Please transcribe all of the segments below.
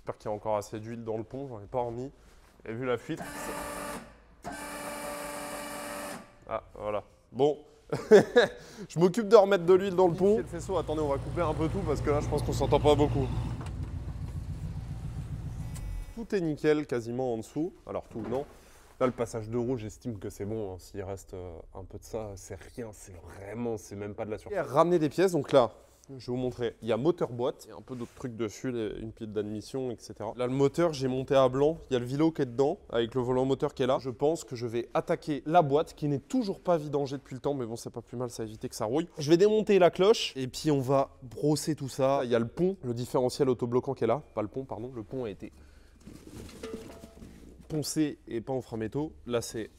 J'espère qu'il y a encore assez d'huile dans le pont, j'en ai pas remis. Et vu la fuite... Ah, voilà. Bon, je m'occupe de remettre de l'huile dans le pont. Le faisceau, attendez, on va couper un peu tout parce que là, je pense qu'on s'entend pas beaucoup. Tout est nickel, quasiment en dessous. Alors tout, non. Là, le passage de roue, j'estime que c'est bon. Hein. S'il reste un peu de ça, c'est rien. C'est même pas de la surface. Et ramener des pièces, donc là, je vais vous montrer. Il y a moteur boîte, il y a un peu d'autres trucs dessus, une pile d'admission, etc. Là, le moteur, j'ai monté à blanc. Il y a le vélo qui est dedans, avec le volant moteur qui est là. Je pense que je vais attaquer la boîte, qui n'est toujours pas vidangée depuis le temps, mais bon, c'est pas plus mal, ça a évité que ça rouille. Je vais démonter la cloche, et puis on va brosser tout ça. Il y a le pont, le différentiel autobloquant qui est là. Pas le pont, pardon. Le pont a été poncé et pas en frein métaux. Là, c'est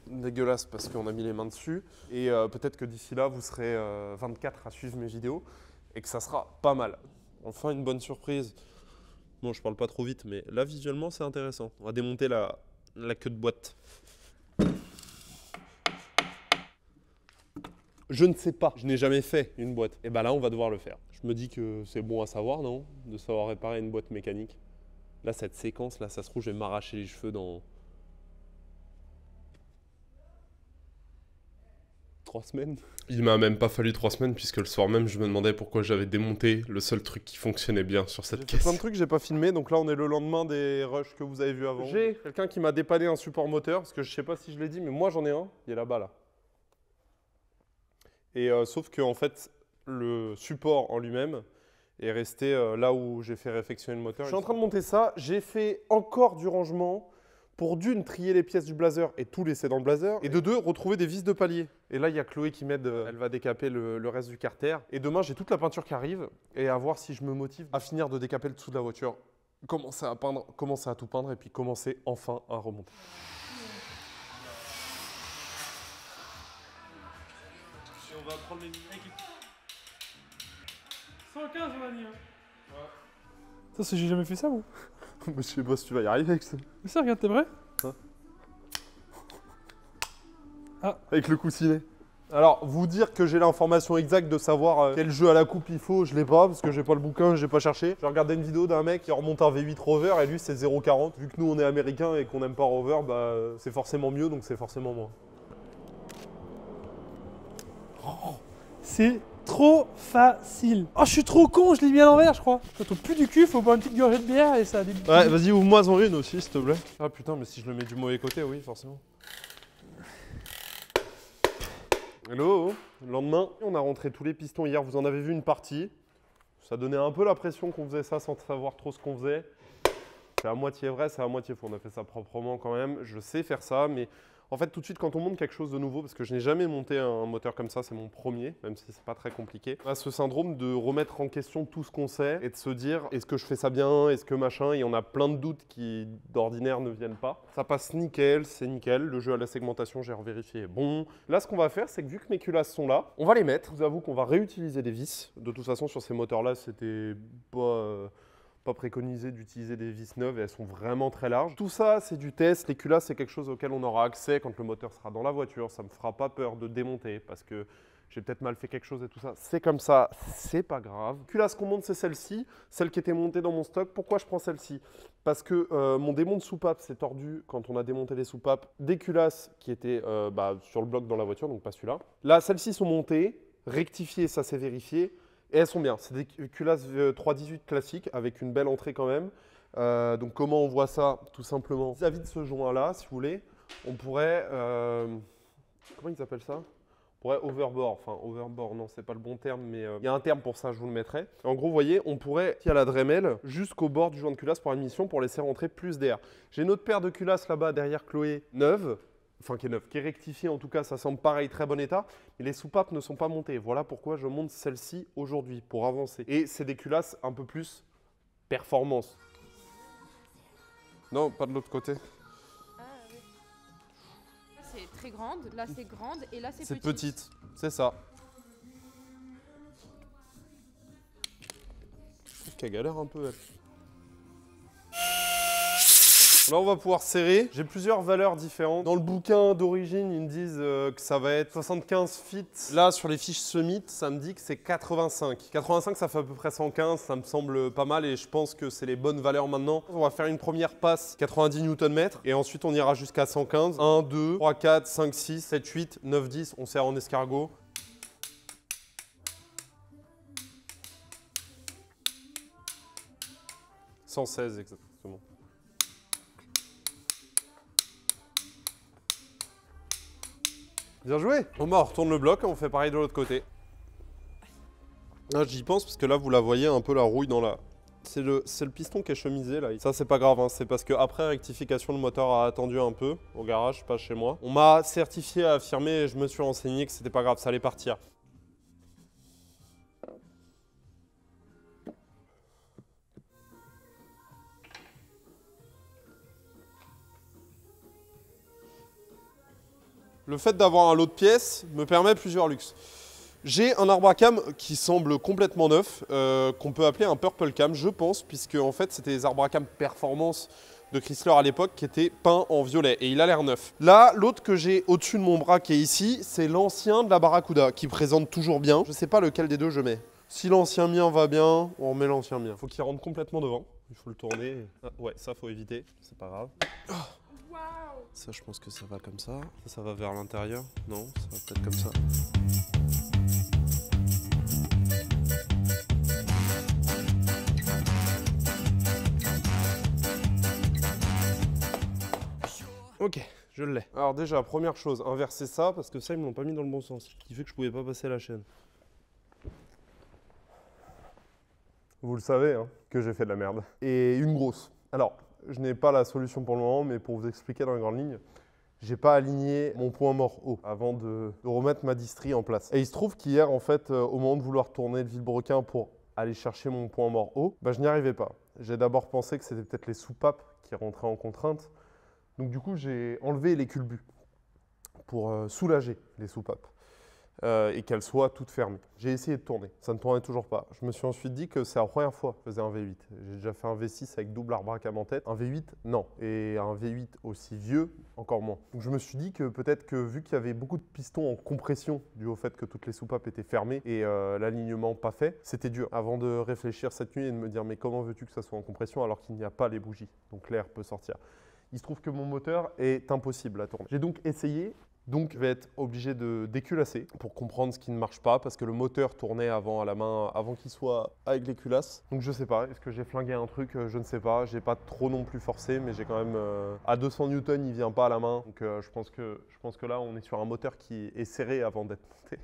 dégueulasse parce qu'on a mis les mains dessus. Et peut-être que d'ici là, vous serez 24 à suivre mes vidéos et que ça sera pas mal. Enfin, une bonne surprise. Bon, je parle pas trop vite, mais là, visuellement, c'est intéressant. On va démonter la queue de boîte. Je ne sais pas, je n'ai jamais fait une boîte. Et ben là, on va devoir le faire. Je me dis que c'est bon à savoir, non? De savoir réparer une boîte mécanique. Là, cette séquence, là, ça se trouve, je vais m'arracher les cheveux dans 3 semaines. Il m'a même pas fallu 3 semaines, puisque le soir même, je me demandais pourquoi j'avais démonté le seul truc qui fonctionnait bien sur cette caisse. Plein de trucs que j'ai pas filmé, donc là, on est le lendemain des rushs que vous avez vus avant. J'ai quelqu'un qui m'a dépanné un support moteur, parce que je sais pas si je l'ai dit, mais moi, j'en ai un, il est là-bas, là. Et sauf que, en fait, le support en lui-même est resté là où j'ai fait réfectionner le moteur. Je suis en train de monter ça. J'ai fait encore du rangement pour d'une, trier les pièces du blazer et tout laisser dans le blazer. Et de deux, retrouver des vis de palier. Et là, il y a Chloé qui m'aide. Elle va décaper le reste du carter. Et demain, j'ai toute la peinture qui arrive. Et à voir si je me motive à finir de décaper le dessous de la voiture. Commencer à peindre, commencer à tout peindre et puis commencer enfin à remonter. Si on va prendre les numériques. 115 on a dit. Ouais. Ça, c'est j'ai jamais fait ça, moi. Je sais pas si tu vas y arriver avec ça. Mais ça, regarde, t'es vrai? Hein? Ah. Avec le coussinet. Alors, vous dire que j'ai l'information exacte de savoir quel jeu à la coupe il faut, je l'ai pas, parce que j'ai pas le bouquin, j'ai pas cherché. J'ai regardé une vidéo d'un mec qui remonte un V8 Rover et lui c'est 0,40. Vu que nous on est américains et qu'on n'aime pas Rover, bah c'est forcément mieux, donc c'est forcément moins. Oh, c'est trop facile. Oh, je suis trop con, je l'ai mis à l'envers, je crois. Quand on pue du cul, faut boire une petite gorgée de bière et ça a des... Ouais, vas-y, ouvre-moi-en une aussi, s'il te plaît. Ah putain, mais si je le mets du mauvais côté, oui, forcément. Hello, le lendemain, on a rentré tous les pistons hier, vous en avez vu une partie. Ça donnait un peu la pression qu'on faisait ça sans savoir trop ce qu'on faisait. C'est à moitié vrai, c'est à moitié faux. On a fait ça proprement quand même. Je sais faire ça, mais en fait, tout de suite, quand on monte quelque chose de nouveau, parce que je n'ai jamais monté un moteur comme ça, c'est mon premier, même si c'est pas très compliqué, on a ce syndrome de remettre en question tout ce qu'on sait et de se dire est-ce que je fais ça bien, est-ce que machin, et on a plein de doutes qui d'ordinaire ne viennent pas. Ça passe nickel, c'est nickel. Le jeu à la segmentation, j'ai revérifié, bon. Là, ce qu'on va faire, c'est que vu que mes culasses sont là, on va les mettre. Je vous avoue qu'on va réutiliser des vis. De toute façon, sur ces moteurs-là, c'était pas préconisé d'utiliser des vis neuves et elles sont vraiment très larges. Tout ça, c'est du test. Les culasses, c'est quelque chose auquel on aura accès quand le moteur sera dans la voiture. Ça me fera pas peur de démonter parce que j'ai peut-être mal fait quelque chose et tout ça. C'est comme ça, c'est pas grave. Culasse qu'on monte, c'est celle-ci, celle qui était montée dans mon stock. Pourquoi je prends celle-ci? Parce que mon démon de soupape s'est tordu quand on a démonté les soupapes des culasses qui étaient sur le bloc dans la voiture, donc pas celui-là. Là, celles-ci sont montées, rectifiées, ça s'est vérifié. Et elles sont bien, c'est des culasses 318 classiques avec une belle entrée quand même. Donc comment on voit ça? Tout simplement, vis-à-vis de ce joint-là, si vous voulez, on pourrait... comment ils appellent ça? On pourrait overbore, enfin overbore, non c'est pas le bon terme, mais il y a un terme pour ça, je vous le mettrai. En gros, vous voyez, on pourrait tirer la Dremel jusqu'au bord du joint de culasse pour admission pour laisser rentrer plus d'air. J'ai une autre paire de culasses là-bas derrière Chloé, neuve. Enfin qui est neuve, qui est rectifiée en tout cas, ça semble pareil, très bon état, mais les soupapes ne sont pas montées. Voilà pourquoi je monte celle-ci aujourd'hui, pour avancer. Et c'est des culasses un peu plus performance. Non, pas de l'autre côté. Ah oui. Là c'est très grande, là c'est grande et là c'est petite. C'est petite, c'est ça. Qu'elle galère un peu elle. Là, on va pouvoir serrer. J'ai plusieurs valeurs différentes. Dans le bouquin d'origine, ils me disent que ça va être 75 feet. Là, sur les fiches Summit, ça me dit que c'est 85. 85, ça fait à peu près 115. Ça me semble pas mal et je pense que c'est les bonnes valeurs maintenant. On va faire une première passe 90 Nm et ensuite on ira jusqu'à 115. 1, 2, 3, 4, 5, 6, 7, 8, 9, 10. On serre en escargot. « 116 exactement. Bien joué. On retourne le bloc et on fait pareil de l'autre côté. Là, j'y pense parce que là, vous la voyez un peu la rouille dans la... C'est le piston qui est chemisé là. Ça, c'est pas grave, hein. C'est parce qu'après rectification, le moteur a attendu un peu au garage, pas chez moi. On m'a certifié, affirmé et je me suis renseigné que c'était pas grave, ça allait partir. Le fait d'avoir un lot de pièces me permet plusieurs luxes. J'ai un arbre à cam qui semble complètement neuf, qu'on peut appeler un purple cam, je pense, puisque en fait c'était des arbres à cam performance de Chrysler à l'époque qui étaient peints en violet et il a l'air neuf. Là, l'autre que j'ai au-dessus de mon bras qui est ici, c'est l'ancien de la Barracuda qui présente toujours bien. Je sais pas lequel des deux je mets. Si l'ancien mien va bien, on remet l'ancien mien. Faut qu'il rentre complètement devant. Il faut le tourner. Ah, ouais, ça faut éviter, c'est pas grave. Waouh! Ça, je pense que ça va comme ça. Ça va vers l'intérieur. Non, ça va peut-être comme ça. Ok, je l'ai. Alors déjà, première chose, inverser ça, parce que ça, ils me l'ont pas mis dans le bon sens. Ce qui fait que je pouvais pas passer la chaîne. Vous le savez, hein, que j'ai fait de la merde. Et une grosse. Alors, je n'ai pas la solution pour le moment, mais pour vous expliquer dans les grandes lignes, j'ai pas aligné mon point mort haut avant de remettre ma distrie en place. Et il se trouve qu'hier, en fait, au moment de vouloir tourner le vilebrequin pour aller chercher mon point mort haut, bah, je n'y arrivais pas. J'ai d'abord pensé que c'était peut-être les soupapes qui rentraient en contrainte. Donc du coup, j'ai enlevé les culbuts pour soulager les soupapes et qu'elles soient toutes fermées. J'ai essayé de tourner, ça ne tournait toujours pas. Je me suis ensuite dit que c'est la première fois que je faisais un V8. J'ai déjà fait un V6 avec double arbre à cam en tête. Un V8, non. Et un V8 aussi vieux, encore moins. Donc je me suis dit que peut-être que vu qu'il y avait beaucoup de pistons en compression dû au fait que toutes les soupapes étaient fermées et l'alignement pas fait, c'était dur. Avant de réfléchir cette nuit et de me dire mais comment veux-tu que ça soit en compression alors qu'il n'y a pas les bougies, donc l'air peut sortir. Il se trouve que mon moteur est impossible à tourner. J'ai donc essayé, donc je vais être obligé de déculasser pour comprendre ce qui ne marche pas parce que le moteur tournait avant à la main, avant qu'il soit avec les culasses. Donc je sais pas, est-ce que j'ai flingué un truc? Je ne sais pas, j'ai pas trop non plus forcé, mais j'ai quand même à 200 Newton, il vient pas à la main. Donc je pense que là, on est sur un moteur qui est serré avant d'être monté.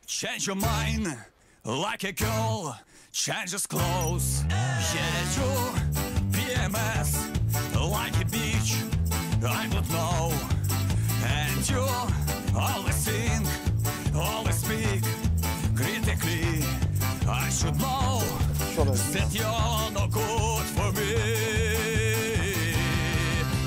Change your mind like a girl changes clothes. Yeah, you PMS like a bitch, I don't know. And you always think, always speak critically. I should know that you're no good for me.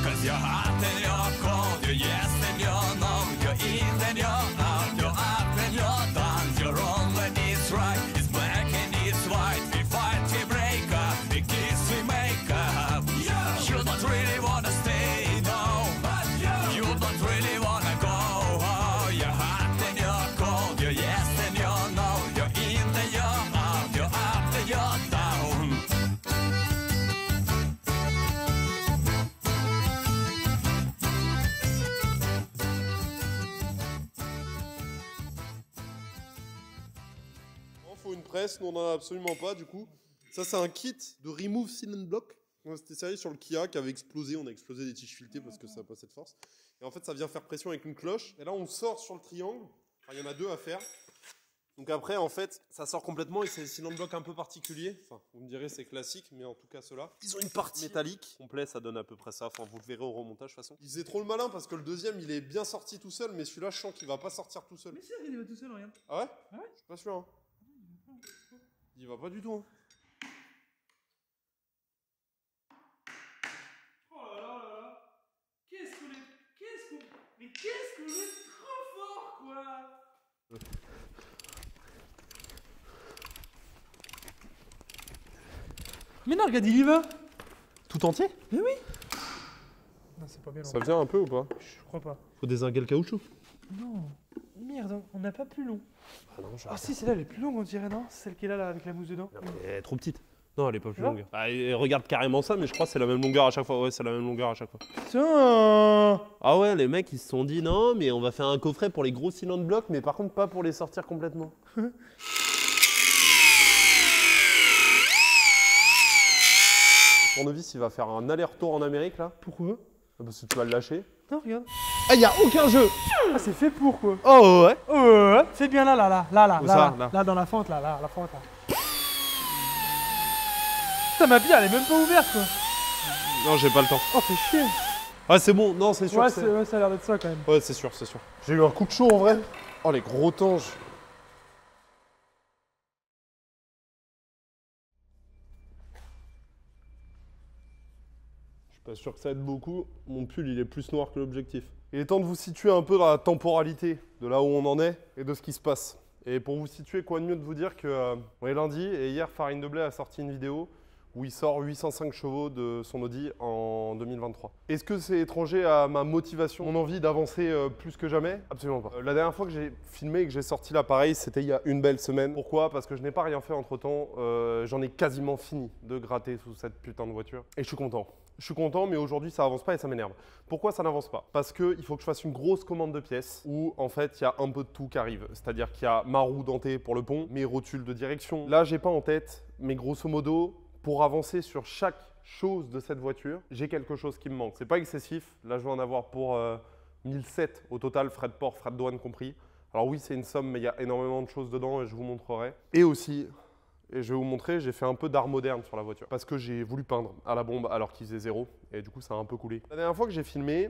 Cause you're hot and you're cold, you're yes and you're no, you're in and you're out, you're up and you're down. You're wrong when it's right, it's black and it's white. We fight, we break up, we kiss, we make up. You don't really wanna stay, no. You don't really wanna go. Oh, you're hot and you're cold, you're yes and you're no. You're in and you're out, you're up and you're down. Faut une presse, nous on n'en a absolument pas du coup. Ça c'est un kit de Remove Seal and Block. C'était sérieux sur le Kia qui avait explosé, on a explosé des tiges filetées parce que ça n'a pas cette force. Et en fait ça vient faire pression avec une cloche. Et là on sort sur le triangle, enfin, il y en a deux à faire. Donc après en fait ça sort complètement et c'est des seal and block un peu particuliers. Enfin vous me direz c'est classique mais en tout cas ceux-là. Ils ont une partie métallique. Complet ça donne à peu près ça, enfin vous le verrez au remontage de toute façon. Ils faisaient trop le malin parce que le deuxième il est bien sorti tout seul mais celui-là je sens qu'il va pas sortir tout seul. Mais si, il va tout seul, regarde. Ah ouais? Ouais. Je suis pas sûr hein. Il va pas du tout. Hein. Oh là là là là. Qu'est-ce qu'on est... Mais Qu'est-ce que vous êtes trop fort, quoi. Mais non, regarde, il y va. Tout entier? Mais oui. Non, c'est pas bien long. Ça vient un peu ou pas? Je crois pas. Faut dézinguer le caoutchouc. Non. Merde, on n'a pas plus long. Ah non, Ah si, celle-là, elle est plus longue, on dirait, non? C'est celle qui est là, avec la mousse dedans. Elle est trop petite. Non, elle est pas plus Tu vois longue. Ah, et regarde carrément ça, mais je crois que c'est la même longueur à chaque fois. Ouais, c'est la même longueur à chaque fois. Putain. Ah ouais, les mecs, ils se sont dit non, mais on va faire un coffret pour les gros cylindres blocs, mais par contre pas pour les sortir complètement. Le tournevis, il va faire un aller-retour en Amérique là. Pourquoi? Parce que tu vas le lâcher. Non, regarde. Ah, y a aucun jeu. Ah, c'est fait pour, quoi. Oh ouais. Ouais. C'est bien là, Où ça, là là, dans la fente, là, la fente, là. Putain, ma bière, elle est même pas ouverte, quoi. Non, j'ai pas le temps. Oh, fais chier. Ah, c'est bon. Non, c'est sûr. Ouais, que ouais, ça a l'air d'être ça, quand même. Ouais, c'est sûr, c'est sûr. J'ai eu un coup de chaud en vrai. Oh, les gros tanges. Je suis pas sûr que ça aide beaucoup. Mon pull, il est plus noir que l'objectif. Il est temps de vous situer un peu dans la temporalité de là où on en est et de ce qui se passe. Et pour vous situer, quoi de mieux de vous dire que on est lundi et hier, Farine de Blé a sorti une vidéo où il sort 805 chevaux de son Audi en 2023. Est-ce que c'est étranger à ma motivation, mon envie d'avancer plus que jamais? Absolument pas. La dernière fois que j'ai filmé et que j'ai sorti l'appareil, c'était il y a une belle semaine. Pourquoi? Parce que je n'ai pas rien fait entre-temps. J'en ai quasiment fini de gratter sous cette putain de voiture. Et je suis content. Je suis content, mais aujourd'hui, ça avance pas et ça m'énerve. Pourquoi ça n'avance pas? Parce qu'il faut que je fasse une grosse commande de pièces où, en fait, il y a un peu de tout qui arrive. C'est-à-dire qu'il y a ma roue dentée pour le pont, mes rotules de direction. Là, j'ai pas en tête, mais grosso modo, pour avancer sur chaque chose de cette voiture, j'ai quelque chose qui me manque. C'est pas excessif. Là, je vais en avoir pour 1007 au total, frais de port, frais de douane compris. Alors oui, c'est une somme, mais il y a énormément de choses dedans et je vous montrerai. Et aussi, et je vais vous montrer, j'ai fait un peu d'art moderne sur la voiture. Parce que j'ai voulu peindre à la bombe alors qu'il faisait 0. Et du coup, ça a un peu coulé. La dernière fois que j'ai filmé,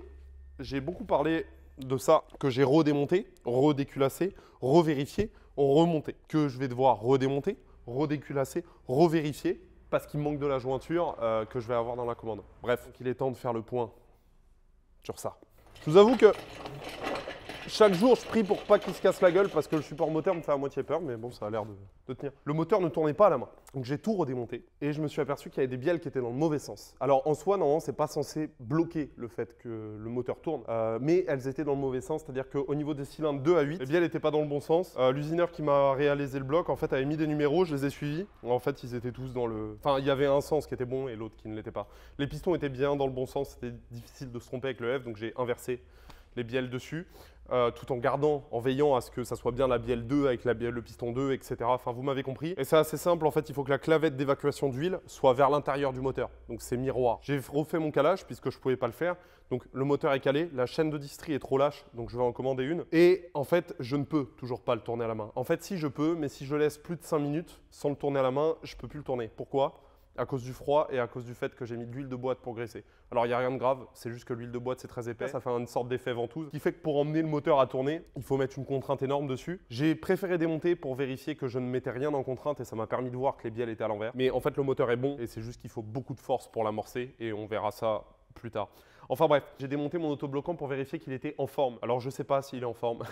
j'ai beaucoup parlé de ça, que j'ai redémonté, redéculassé, revérifié, remonté. Que je vais devoir redémonter, redéculasser, revérifier. Parce qu'il me manque de la jointure que je vais avoir dans la commande. Bref, donc il est temps de faire le point sur ça. Je vous avoue que chaque jour, je prie pour pas qu'il se casse la gueule parce que le support moteur me fait à moitié peur, mais bon, ça a l'air de tenir. Le moteur ne tournait pas à la main, donc j'ai tout redémonté et je me suis aperçu qu'il y avait des bielles qui étaient dans le mauvais sens. Alors en soi, normalement, c'est pas censé bloquer le fait que le moteur tourne, mais elles étaient dans le mauvais sens, c'est-à-dire qu'au niveau des cylindres 2 à 8, les bielles n'étaient pas dans le bon sens. L'usineur qui m'a réalisé le bloc, en fait, avait mis des numéros, je les ai suivis. En fait, ils étaient tous dans le... Enfin, il y avait un sens qui était bon et l'autre qui ne l'était pas. Les pistons étaient bien dans le bon sens, c'était difficile de se tromper avec le F, donc j'ai inversé les bielles dessus. Tout en gardant, en veillant à ce que ça soit bien la bielle 2 avec le piston 2, etc. Enfin, vous m'avez compris. Et c'est assez simple, en fait, il faut que la clavette d'évacuation d'huile soit vers l'intérieur du moteur. Donc c'est miroir. J'ai refait mon calage puisque je ne pouvais pas le faire. Donc le moteur est calé, la chaîne de distri est trop lâche, donc je vais en commander une. Et en fait, je ne peux toujours pas le tourner à la main. En fait, si je peux, mais si je laisse plus de 5 minutes sans le tourner à la main, je ne peux plus le tourner. Pourquoi ? À cause du froid et à cause du fait que j'ai mis de l'huile de boîte pour graisser. Alors il n'y a rien de grave, c'est juste que l'huile de boîte c'est très épais, ça fait une sorte d'effet ventouse, ce qui fait que pour emmener le moteur à tourner, il faut mettre une contrainte énorme dessus. J'ai préféré démonter pour vérifier que je ne mettais rien en contrainte et ça m'a permis de voir que les bielles étaient à l'envers. Mais en fait le moteur est bon et c'est juste qu'il faut beaucoup de force pour l'amorcer et on verra ça plus tard. Enfin bref, j'ai démonté mon autobloquant pour vérifier qu'il était en forme. Alors je ne sais pas s'il est en forme,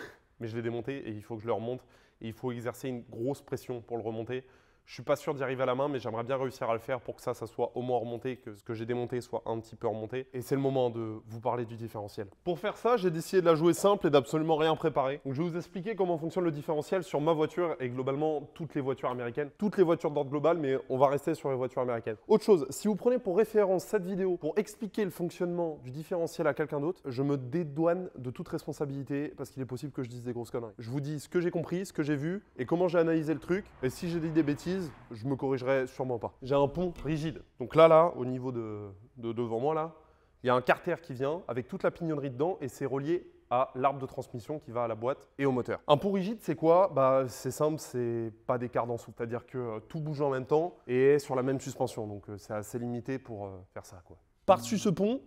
mais je l'ai démonté et il faut que je le remonte et il faut exercer une grosse pression pour le remonter. Je ne suis pas sûr d'y arriver à la main, mais j'aimerais bien réussir à le faire pour que ça soit au moins remonté, que ce que j'ai démonté soit un petit peu remonté. Et c'est le moment de vous parler du différentiel. Pour faire ça, j'ai décidé de la jouer simple et d'absolument rien préparer. Donc je vais vous expliquer comment fonctionne le différentiel sur ma voiture et globalement toutes les voitures américaines. Toutes les voitures d'ordre global, mais on va rester sur les voitures américaines. Autre chose, si vous prenez pour référence cette vidéo pour expliquer le fonctionnement du différentiel à quelqu'un d'autre, je me dédouane de toute responsabilité parce qu'il est possible que je dise des grosses conneries. Je vous dis ce que j'ai compris, ce que j'ai vu et comment j'ai analysé le truc. Et si j'ai dit des bêtises, je me corrigerai sûrement pas. J'ai un pont rigide. Donc là, au niveau de devant moi, là, il y a un carter qui vient avec toute la pignonnerie dedans et c'est relié à l'arbre de transmission qui va à la boîte et au moteur. Un pont rigide, c'est quoi? Bah, c'est simple, c'est pas d'écart d'en dessous. C'est-à-dire que tout bouge en même temps et est sur la même suspension. Donc c'est assez limité pour faire ça, quoi. Par-dessus ce pont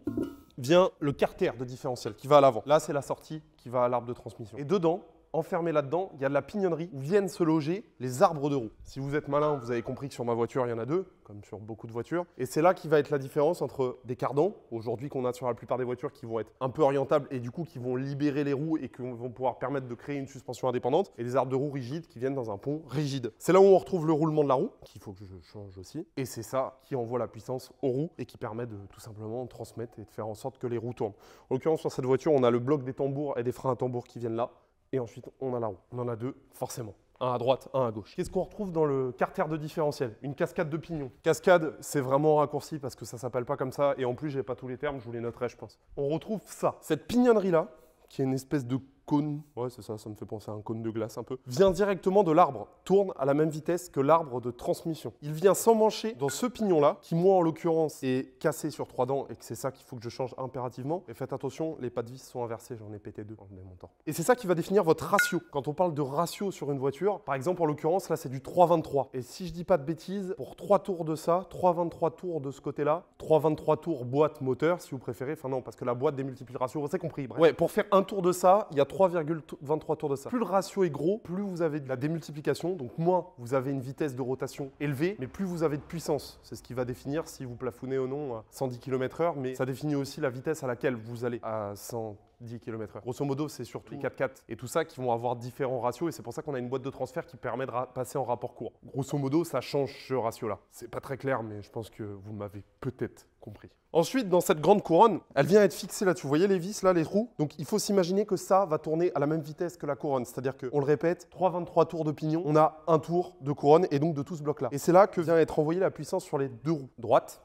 vient le carter de différentiel qui va à l'avant. Là, c'est la sortie qui va à l'arbre de transmission. Et dedans, enfermé là-dedans, il y a de la pignonnerie où viennent se loger les arbres de roue. Si vous êtes malin, vous avez compris que sur ma voiture, il y en a 2, comme sur beaucoup de voitures. Et c'est là qui va être la différence entre des cardans, aujourd'hui qu'on a sur la plupart des voitures, qui vont être un peu orientables et du coup qui vont libérer les roues et qui vont pouvoir permettre de créer une suspension indépendante, et des arbres de roue rigides qui viennent dans un pont rigide. C'est là où on retrouve le roulement de la roue, qu'il faut que je change aussi. Et c'est ça qui envoie la puissance aux roues et qui permet de tout simplement transmettre et de faire en sorte que les roues tournent. En l'occurrence, sur cette voiture, on a le bloc des tambours et des freins à tambour qui viennent là. Et ensuite, on a la roue. On en a 2, forcément. Un à droite, un à gauche. Qu'est-ce qu'on retrouve dans le carter de différentiel? Une cascade de pignons. Cascade, c'est vraiment raccourci parce que ça s'appelle pas comme ça. Et en plus, j'ai pas tous les termes, je vous les noterai, je pense. On retrouve ça. Cette pignonnerie-là, qui est une espèce de cône, ouais c'est ça, ça me fait penser à un cône de glace un peu, vient directement de l'arbre, tourne à la même vitesse que l'arbre de transmission. Il vient s'emmancher dans ce pignon-là, qui moi en l'occurrence est cassé sur 3 dents et que c'est ça qu'il faut que je change impérativement. Et faites attention, les pas de vis sont inversés, j'en ai pété 2 en démontant. Et c'est ça qui va définir votre ratio. Quand on parle de ratio sur une voiture, par exemple en l'occurrence là c'est du 3,23. Et si je dis pas de bêtises, pour 3 tours de ça, 3,23 tours de ce côté-là, 3,23 tours boîte moteur si vous préférez, enfin non parce que la boîte démultiplie le ratio, vous avez compris. Bref. Ouais, pour faire un tour de ça, il y a 3,23 tours de ça. Plus le ratio est gros, plus vous avez de la démultiplication, donc moins vous avez une vitesse de rotation élevée, mais plus vous avez de puissance. C'est ce qui va définir si vous plafonnez ou non à 110 km/h, mais ça définit aussi la vitesse à laquelle vous allez à 110 km/h. Grosso modo, c'est surtout les 4x4 et tout ça qui vont avoir différents ratios et c'est pour ça qu'on a une boîte de transfert qui permet de passer en rapport court. Grosso modo, ça change ce ratio-là. C'est pas très clair, mais je pense que vous m'avez peut-être compris. Ensuite, dans cette grande couronne, elle vient être fixée là-dessus. Vous voyez les vis là, les trous? Donc il faut s'imaginer que ça va tourner à la même vitesse que la couronne. C'est-à-dire qu'on le répète, 3,23 tours de pignon, on a un tour de couronne et donc de tout ce bloc-là. Et c'est là que vient être envoyée la puissance sur les 2 roues. Droite.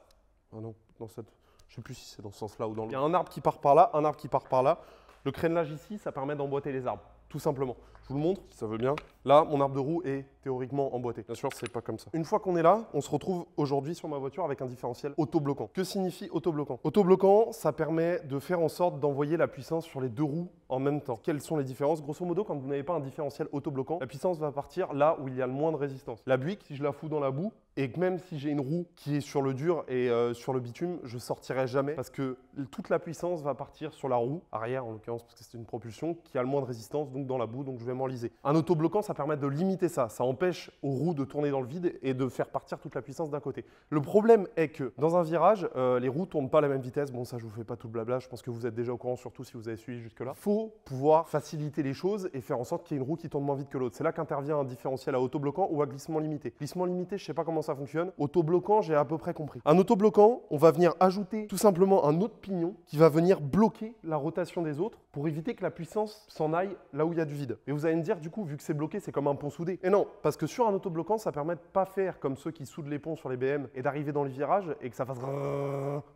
Ah non, dans cette... Je sais plus si c'est dans ce sens-là ou dans l'autre. Il y a un arbre qui part par là, un arbre qui part par là. Le crénelage ici, ça permet d'emboîter les arbres, tout simplement. Je vous le montre, si ça veut bien. Là, mon arbre de roue est théoriquement emboîté. Bien sûr, c'est pas comme ça. Une fois qu'on est là, on se retrouve aujourd'hui sur ma voiture avec un différentiel autobloquant. Que signifie autobloquant? Autobloquant, ça permet de faire en sorte d'envoyer la puissance sur les 2 roues en même temps. Quelles sont les différences? Grosso modo, quand vous n'avez pas un différentiel autobloquant, la puissance va partir là où il y a le moins de résistance. La Buick, si je la fous dans la boue, et que même si j'ai une roue qui est sur le dur et sur le bitume, je sortirai jamais parce que toute la puissance va partir sur la roue arrière en l'occurrence parce que c'est une propulsion qui a le moins de résistance donc dans la boue, donc je vais m'enliser. Un autobloquant, ça permet de limiter ça. Ça empêche aux roues de tourner dans le vide et de faire partir toute la puissance d'un côté. Le problème est que dans un virage, les roues tournent pas à la même vitesse. Bon, ça je vous fais pas tout le blabla. Je pense que vous êtes déjà au courant, surtout si vous avez suivi jusque-là. Il faut pouvoir faciliter les choses et faire en sorte qu'il y ait une roue qui tourne moins vite que l'autre. C'est là qu'intervient un différentiel à autobloquant ou à glissement limité. Glissement limité, je sais pas comment ça fonctionne. Autobloquant, j'ai à peu près compris. Un autobloquant, on va venir ajouter tout simplement un autre pignon qui va venir bloquer la rotation des autres pour éviter que la puissance s'en aille là où il y a du vide. Et vous allez me dire, du coup, vu que c'est bloqué, c'est comme un pont soudé. Et non, parce que sur un autobloquant, ça permet de pas faire comme ceux qui soudent les ponts sur les BM et d'arriver dans le virage et que ça fasse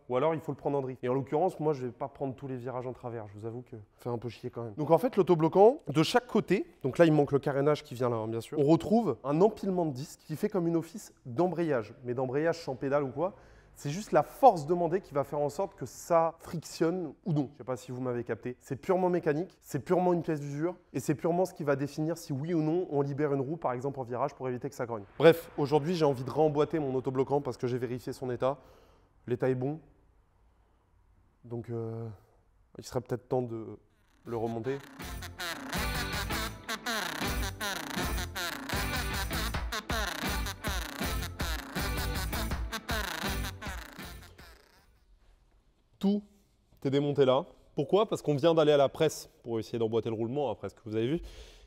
ou alors il faut le prendre en drift. Et en l'occurrence, moi, je vais pas prendre tous les virages en travers. Je vous avoue que ça fait un peu chier quand même. Donc en fait, l'autobloquant, de chaque côté, donc là, il manque le carénage qui vient là, hein, bien sûr, on retrouve un empilement de disques qui fait comme une office d'embrayage. Mais d'embrayage sans pédale ou quoi. C'est juste la force demandée qui va faire en sorte que ça frictionne ou non. Je ne sais pas si vous m'avez capté. C'est purement mécanique, c'est purement une pièce d'usure et c'est purement ce qui va définir si oui ou non on libère une roue, par exemple en virage, pour éviter que ça grogne. Bref, aujourd'hui j'ai envie de réemboîter mon autobloquant parce que j'ai vérifié son état. L'état est bon. Donc il serait peut-être temps de le remonter. Tout est démonté là. Pourquoi? Parce qu'on vient d'aller à la presse pour essayer d'emboîter le roulement, après ce que vous avez vu.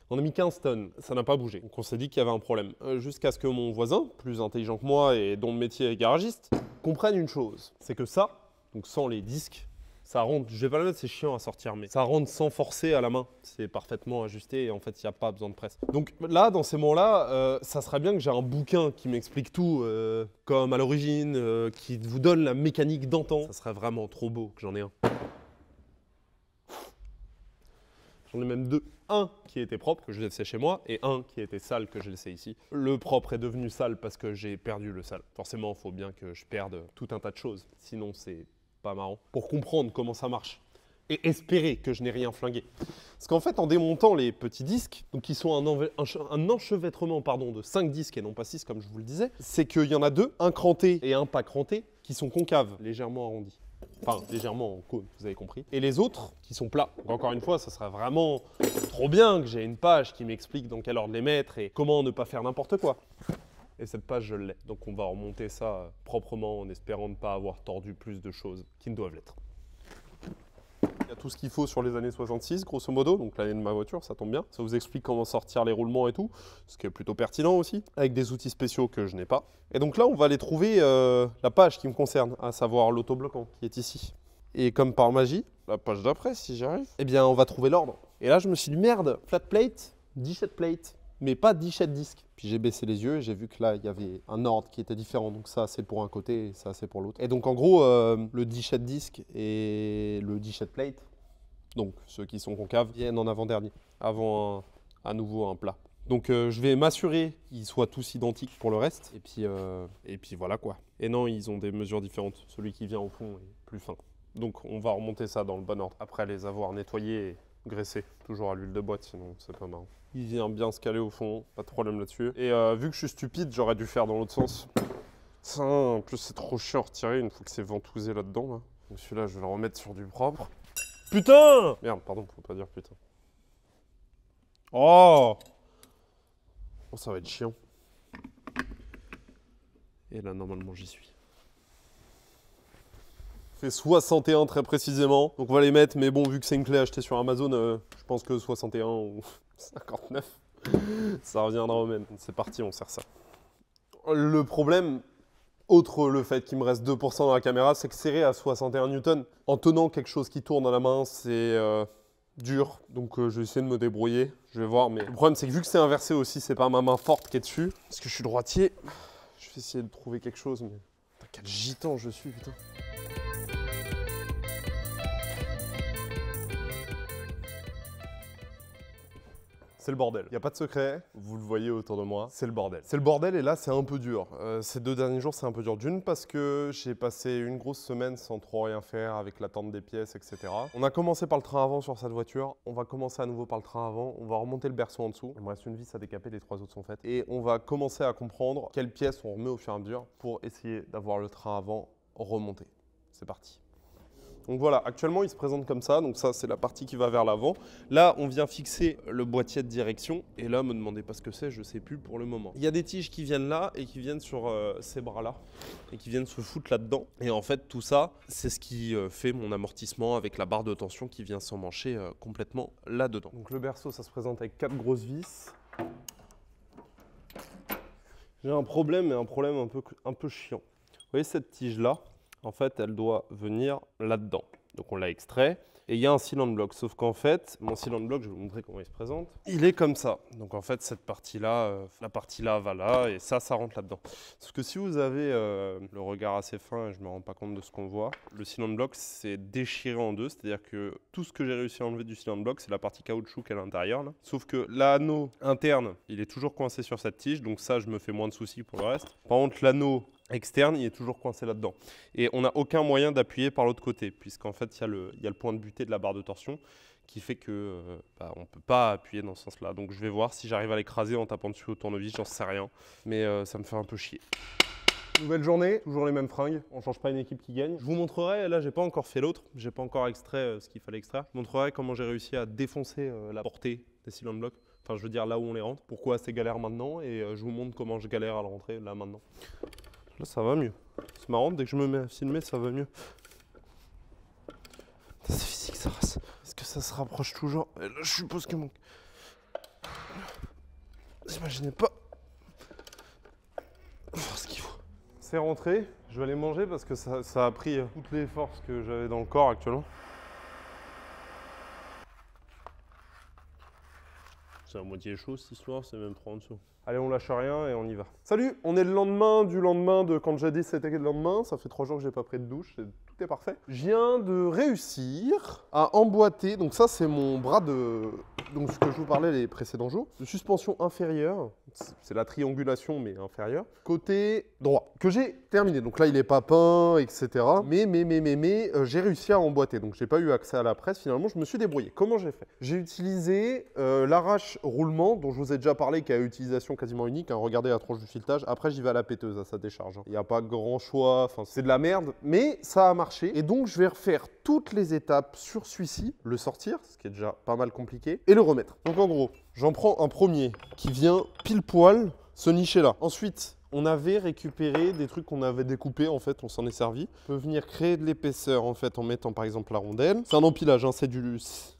On a mis 15 tonnes, ça n'a pas bougé. Donc on s'est dit qu'il y avait un problème. Jusqu'à ce que mon voisin, plus intelligent que moi et dont le métier est garagiste, comprenne une chose. C'est que ça, donc sans les disques, ça rentre, je vais pas le mettre, c'est chiant à sortir, mais ça rentre sans forcer à la main. C'est parfaitement ajusté et en fait, il n'y a pas besoin de presse. Donc là, dans ces moments-là, ça serait bien que j'ai un bouquin qui m'explique tout, comme à l'origine, qui vous donne la mécanique d'antan. Ça serait vraiment trop beau que j'en ai un. J'en ai même deux. Un qui était propre, que je laissais chez moi, et un qui était sale, que j'ai laissé ici. Le propre est devenu sale parce que j'ai perdu le sale. Forcément, il faut bien que je perde tout un tas de choses. Sinon, c'est pas marrant. Pour comprendre comment ça marche. Et espérer que je n'ai rien flingué. Parce qu'en fait, en démontant les petits disques, donc qui sont un enchevêtrement de 5 disques et non pas 6 comme je vous le disais, c'est qu'il y en a deux, un cranté et un pas cranté, qui sont concaves, légèrement arrondis. Enfin, légèrement en cône, vous avez compris. Et les autres qui sont plats. Donc encore une fois, ça serait vraiment trop bien que j'ai une page qui m'explique dans quel ordre les mettre et comment ne pas faire n'importe quoi. Et cette page, je l'ai. Donc on va remonter ça proprement en espérant ne pas avoir tordu plus de choses qui ne doivent l'être. Il y a tout ce qu'il faut sur les années 66, grosso modo, donc l'année de ma voiture, ça tombe bien. Ça vous explique comment sortir les roulements et tout, ce qui est plutôt pertinent aussi, avec des outils spéciaux que je n'ai pas. Et donc là, on va aller trouver la page qui me concerne, à savoir l'autobloquant qui est ici. Et comme par magie, la page d'après, si j'y arrive, eh bien, on va trouver l'ordre. Et là, je me suis dit, merde, flat plate, dishet plate, mais pas dishet disc. Puis j'ai baissé les yeux et j'ai vu que là, il y avait un ordre qui était différent. Donc ça, c'est pour un côté et ça, c'est pour l'autre. Et donc, en gros, le dishet disc et le dishet plate, donc ceux qui sont concaves, viennent en avant-dernier, avant à nouveau un plat. Donc je vais m'assurer qu'ils soient tous identiques pour le reste. Et puis voilà quoi. Et non, ils ont des mesures différentes. Celui qui vient au fond est plus fin. Donc on va remonter ça dans le bon ordre. Après les avoir nettoyés et graissés. Toujours à l'huile de boîte, sinon c'est pas marrant. Il vient bien se caler au fond, pas de problème là-dessus. Et vu que je suis stupide, j'aurais dû faire dans l'autre sens. Ça, en plus c'est trop chiant à retirer une fois que c'est ventousé là-dedans. Là. Donc celui-là, je vais le remettre sur du propre. Putain! Merde, pardon, faut pas dire putain. Oh! Oh, ça va être chiant. Et là, normalement, j'y suis. Fait 61 très précisément. Donc on va les mettre, mais bon, vu que c'est une clé achetée sur Amazon, je pense que 61 ou 59, ça reviendra au même. C'est parti, on sert ça. Le problème, outre le fait qu'il me reste 2% dans la caméra, c'est que serré à 61 Newton, en tenant quelque chose qui tourne à la main, c'est dur. Donc je vais essayer de me débrouiller, je vais voir. Mais le problème, c'est que vu que c'est inversé aussi, c'est pas ma main forte qui est dessus. Parce que je suis droitier, je vais essayer de trouver quelque chose, mais... Putain, quel gitan je suis, putain. C'est le bordel. Il n'y a pas de secret, vous le voyez autour de moi, c'est le bordel. C'est le bordel et là c'est un peu dur. Ces 2 derniers jours c'est un peu dur. D'une parce que j'ai passé une grosse semaine sans trop rien faire avec l'attente des pièces, etc. On a commencé par le train avant sur cette voiture, on va commencer à nouveau par le train avant, on va remonter le berceau en dessous. Il me reste une vis à décaper, les 3 autres sont faites. Et on va commencer à comprendre quelles pièces on remet au fur et à mesure pour essayer d'avoir le train avant remonté. C'est parti. Donc voilà, actuellement il se présente comme ça, donc ça c'est la partie qui va vers l'avant. Là on vient fixer le boîtier de direction et là me demandez pas ce que c'est, je sais plus pour le moment. Il y a des tiges qui viennent là et qui viennent sur ces bras là et qui viennent se foutre là-dedans. Et en fait tout ça c'est ce qui fait mon amortissement avec la barre de tension qui vient s'emmancher complètement là-dedans. Donc le berceau ça se présente avec 4 grosses vis. J'ai un problème, mais un problème un peu chiant. Vous voyez cette tige là? En fait, elle doit venir là-dedans. Donc on l'a extrait. Et il y a un cylinder block. Sauf qu'en fait, mon cylinder block, je vais vous montrer comment il se présente. Il est comme ça. Donc en fait, cette partie-là, la partie là va là et ça rentre là-dedans. Sauf que si vous avez le regard assez fin, et je ne me rends pas compte de ce qu'on voit, le cylinder block c'est déchiré en deux. C'est-à-dire que tout ce que j'ai réussi à enlever du cylinder block, c'est la partie caoutchouc qui est à l'intérieur. Sauf que l'anneau interne, il est toujours coincé sur cette tige. Donc ça, je me fais moins de soucis pour le reste. Par contre, l'anneau externe, il est toujours coincé là-dedans. Et on n'a aucun moyen d'appuyer par l'autre côté, puisqu'en fait, il y a le point de butée de la barre de torsion qui fait que on ne peut pas appuyer dans ce sens-là. Donc je vais voir si j'arrive à l'écraser en tapant dessus au tournevis, j'en sais rien. Mais ça me fait un peu chier. Nouvelle journée, toujours les mêmes fringues, on ne change pas une équipe qui gagne. Je vous montrerai, là j'ai pas encore fait l'autre, j'ai pas encore extrait ce qu'il fallait extraire. Je vous montrerai comment j'ai réussi à défoncer la portée des cylinder blocks. Enfin je veux dire là où on les rentre, pourquoi c'est galère maintenant et je vous montre comment je galère à le rentrer là maintenant. Là, ça va mieux. C'est marrant, dès que je me mets à filmer, ça va mieux. C'est physique, ça race. Est-ce que ça se rapproche toujours? Et là, je suppose que mon... J'imaginais pas ce qu'il faut. C'est rentré. Je vais aller manger parce que ça a pris toutes les forces que j'avais dans le corps actuellement. C'est à moitié chaud cette histoire, c'est même trop en dessous. Allez, on lâche rien et on y va. Salut, on est le lendemain du lendemain de quand j'ai dit c'était le lendemain. Ça fait 3 jours que j'ai pas pris de douche, tout est parfait. Je viens de réussir à emboîter, donc ça c'est mon bras de... Donc ce que je vous parlais les précédents jours, de suspension inférieure, c'est la triangulation mais inférieure, côté droit, que j'ai terminé. Donc là il est pas peint, etc. Mais j'ai réussi à emboîter, donc j'ai pas eu accès à la presse, finalement je me suis débrouillé. Comment j'ai fait? J'ai utilisé l'arrache roulement, dont je vous ai déjà parlé, qui a utilisation quasiment unique, hein. Regardez la tronche du filetage, après j'y vais à la péteuse, à sa décharge. Il n'y a pas grand choix, enfin c'est de la merde, mais ça a marché. marché. Et donc, je vais refaire toutes les étapes sur celui-ci, le sortir, ce qui est déjà pas mal compliqué, et le remettre. Donc, en gros, j'en prends un premier qui vient pile poil se nicher là. Ensuite, on avait récupéré des trucs qu'on avait découpés, en fait, on s'en est servi. On peut venir créer de l'épaisseur, en fait, en mettant par exemple la rondelle. C'est un empilage, hein, c'est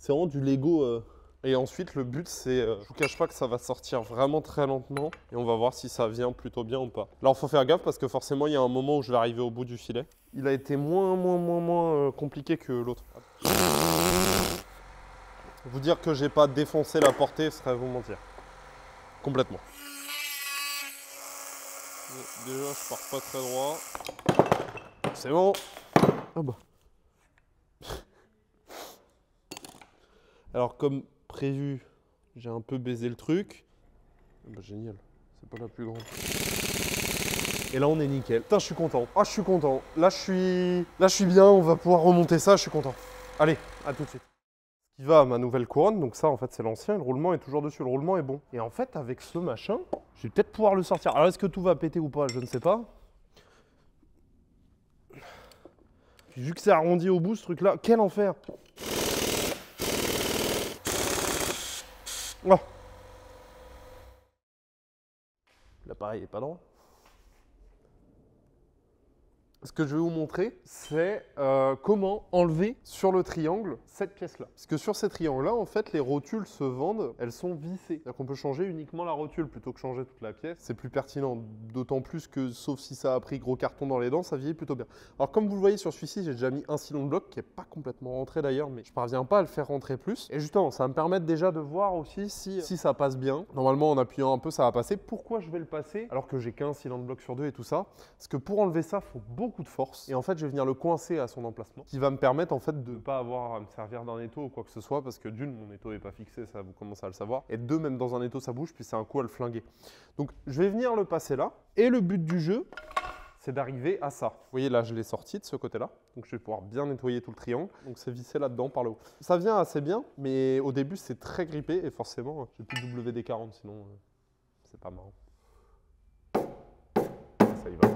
vraiment du Lego. Et ensuite, le but, c'est, je vous cache pas que ça va sortir vraiment très lentement. Et on va voir si ça vient plutôt bien ou pas. Alors, il faut faire gaffe parce que forcément, il y a un moment où je vais arriver au bout du filet. Il a été moins compliqué que l'autre. Vous dire que j'ai pas défoncé la portée, ce serait vous mentir. Complètement. Déjà, je pars pas très droit. C'est bon. Ah bah. Alors, comme prévu, j'ai un peu baisé le truc. Ah bah, génial. C'est pas la plus grande. Et là, on est nickel. Putain, je suis content. Ah, je suis content. Là, je suis bien. On va pouvoir remonter ça. Je suis content. Allez, à tout de suite. Ce qui va à ma nouvelle couronne. Donc ça, en fait, c'est l'ancien. Le roulement est toujours dessus. Le roulement est bon. Et en fait, avec ce machin, je vais peut-être pouvoir le sortir. Alors, est-ce que tout va péter ou pas? Je ne sais pas. Puis, vu que c'est arrondi au bout, ce truc-là, quel enfer! Oh. L'appareil n'est pas droit. Ce que je vais vous montrer, c'est comment enlever sur le triangle cette pièce-là. Parce que sur ces triangles-là, en fait, les rotules se vendent, elles sont vissées. C'est-à-dire qu'on peut changer uniquement la rotule plutôt que changer toute la pièce. C'est plus pertinent, d'autant plus que, sauf si ça a pris gros carton dans les dents, ça vieillit plutôt bien. Alors comme vous le voyez sur celui-ci, j'ai déjà mis un cylindre bloc qui n'est pas complètement rentré d'ailleurs, mais je parviens pas à le faire rentrer plus. Et justement, ça va me permettre déjà de voir aussi si ça passe bien. Normalement, en appuyant un peu, ça va passer. Pourquoi je vais le passer alors que j'ai qu'un cylindre bloc sur deux et tout ça? Parce que pour enlever ça, il faut beaucoup de force. Et en fait, je vais venir le coincer à son emplacement, qui va me permettre en fait de ne pas avoir à me servir d'un étau ou quoi que ce soit, parce que d'une, mon étau n'est pas fixé, ça vous commencez à le savoir, et deux, même dans un étau, ça bouge, puis c'est un coup à le flinguer. Donc, je vais venir le passer là, et le but du jeu, c'est d'arriver à ça. Vous voyez, là, je l'ai sorti de ce côté-là, donc je vais pouvoir bien nettoyer tout le triangle. Donc, c'est vissé là-dedans par le haut. Ça vient assez bien, mais au début, c'est très grippé, et forcément, j'ai plus de WD-40, sinon, c'est pas marrant. Ça y va.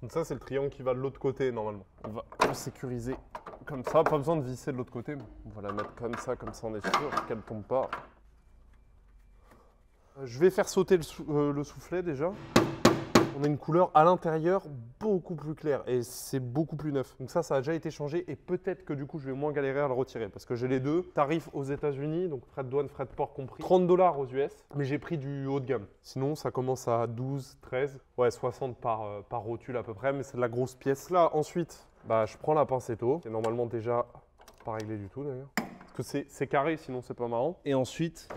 Donc ça, c'est le triangle qui va de l'autre côté, normalement. On va le sécuriser comme ça. Pas besoin de visser de l'autre côté. On va la mettre comme ça on est sûr qu'elle ne tombe pas. Je vais faire sauter le soufflet déjà. On a une couleur à l'intérieur beaucoup plus claire et c'est beaucoup plus neuf. Donc ça a déjà été changé et peut-être que du coup, je vais moins galérer à le retirer parce que j'ai les deux. Tarifs aux États-Unis, donc frais de douane, frais de port compris. $30 aux US, mais j'ai pris du haut de gamme. Sinon, ça commence à 12, 13, ouais, 60 par rotule à peu près, mais c'est de la grosse pièce. Là, ensuite, je prends la pincetto, qui est normalement déjà pas réglé du tout d'ailleurs. Parce que c'est carré, sinon c'est pas marrant. Et ensuite,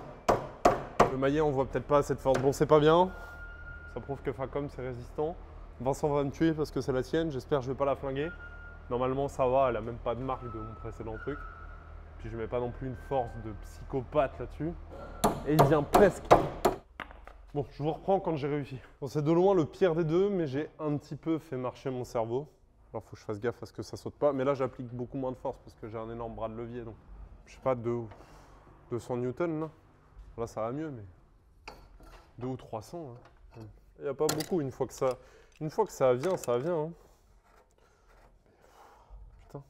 le maillet, on voit peut-être pas assez de force. Bon, c'est pas bien. Ça prouve que Facom c'est résistant. Vincent va me tuer parce que c'est la sienne. J'espère que je vais pas la flinguer. Normalement ça va, elle a même pas de marque de mon précédent truc. Puis je mets pas non plus une force de psychopathe là-dessus. Et il vient presque. Bon, je vous reprends quand j'ai réussi. Bon, c'est de loin le pire des deux, mais j'ai un petit peu fait marcher mon cerveau. Alors faut que je fasse gaffe à ce que ça saute pas. Mais là j'applique beaucoup moins de force parce que j'ai un énorme bras de levier. Donc je sais pas, 200 newtons là. Là ça va mieux, mais 2 ou 300. Hein. Il n'y a pas beaucoup, une fois que ça vient, ça vient. Hein. Putain,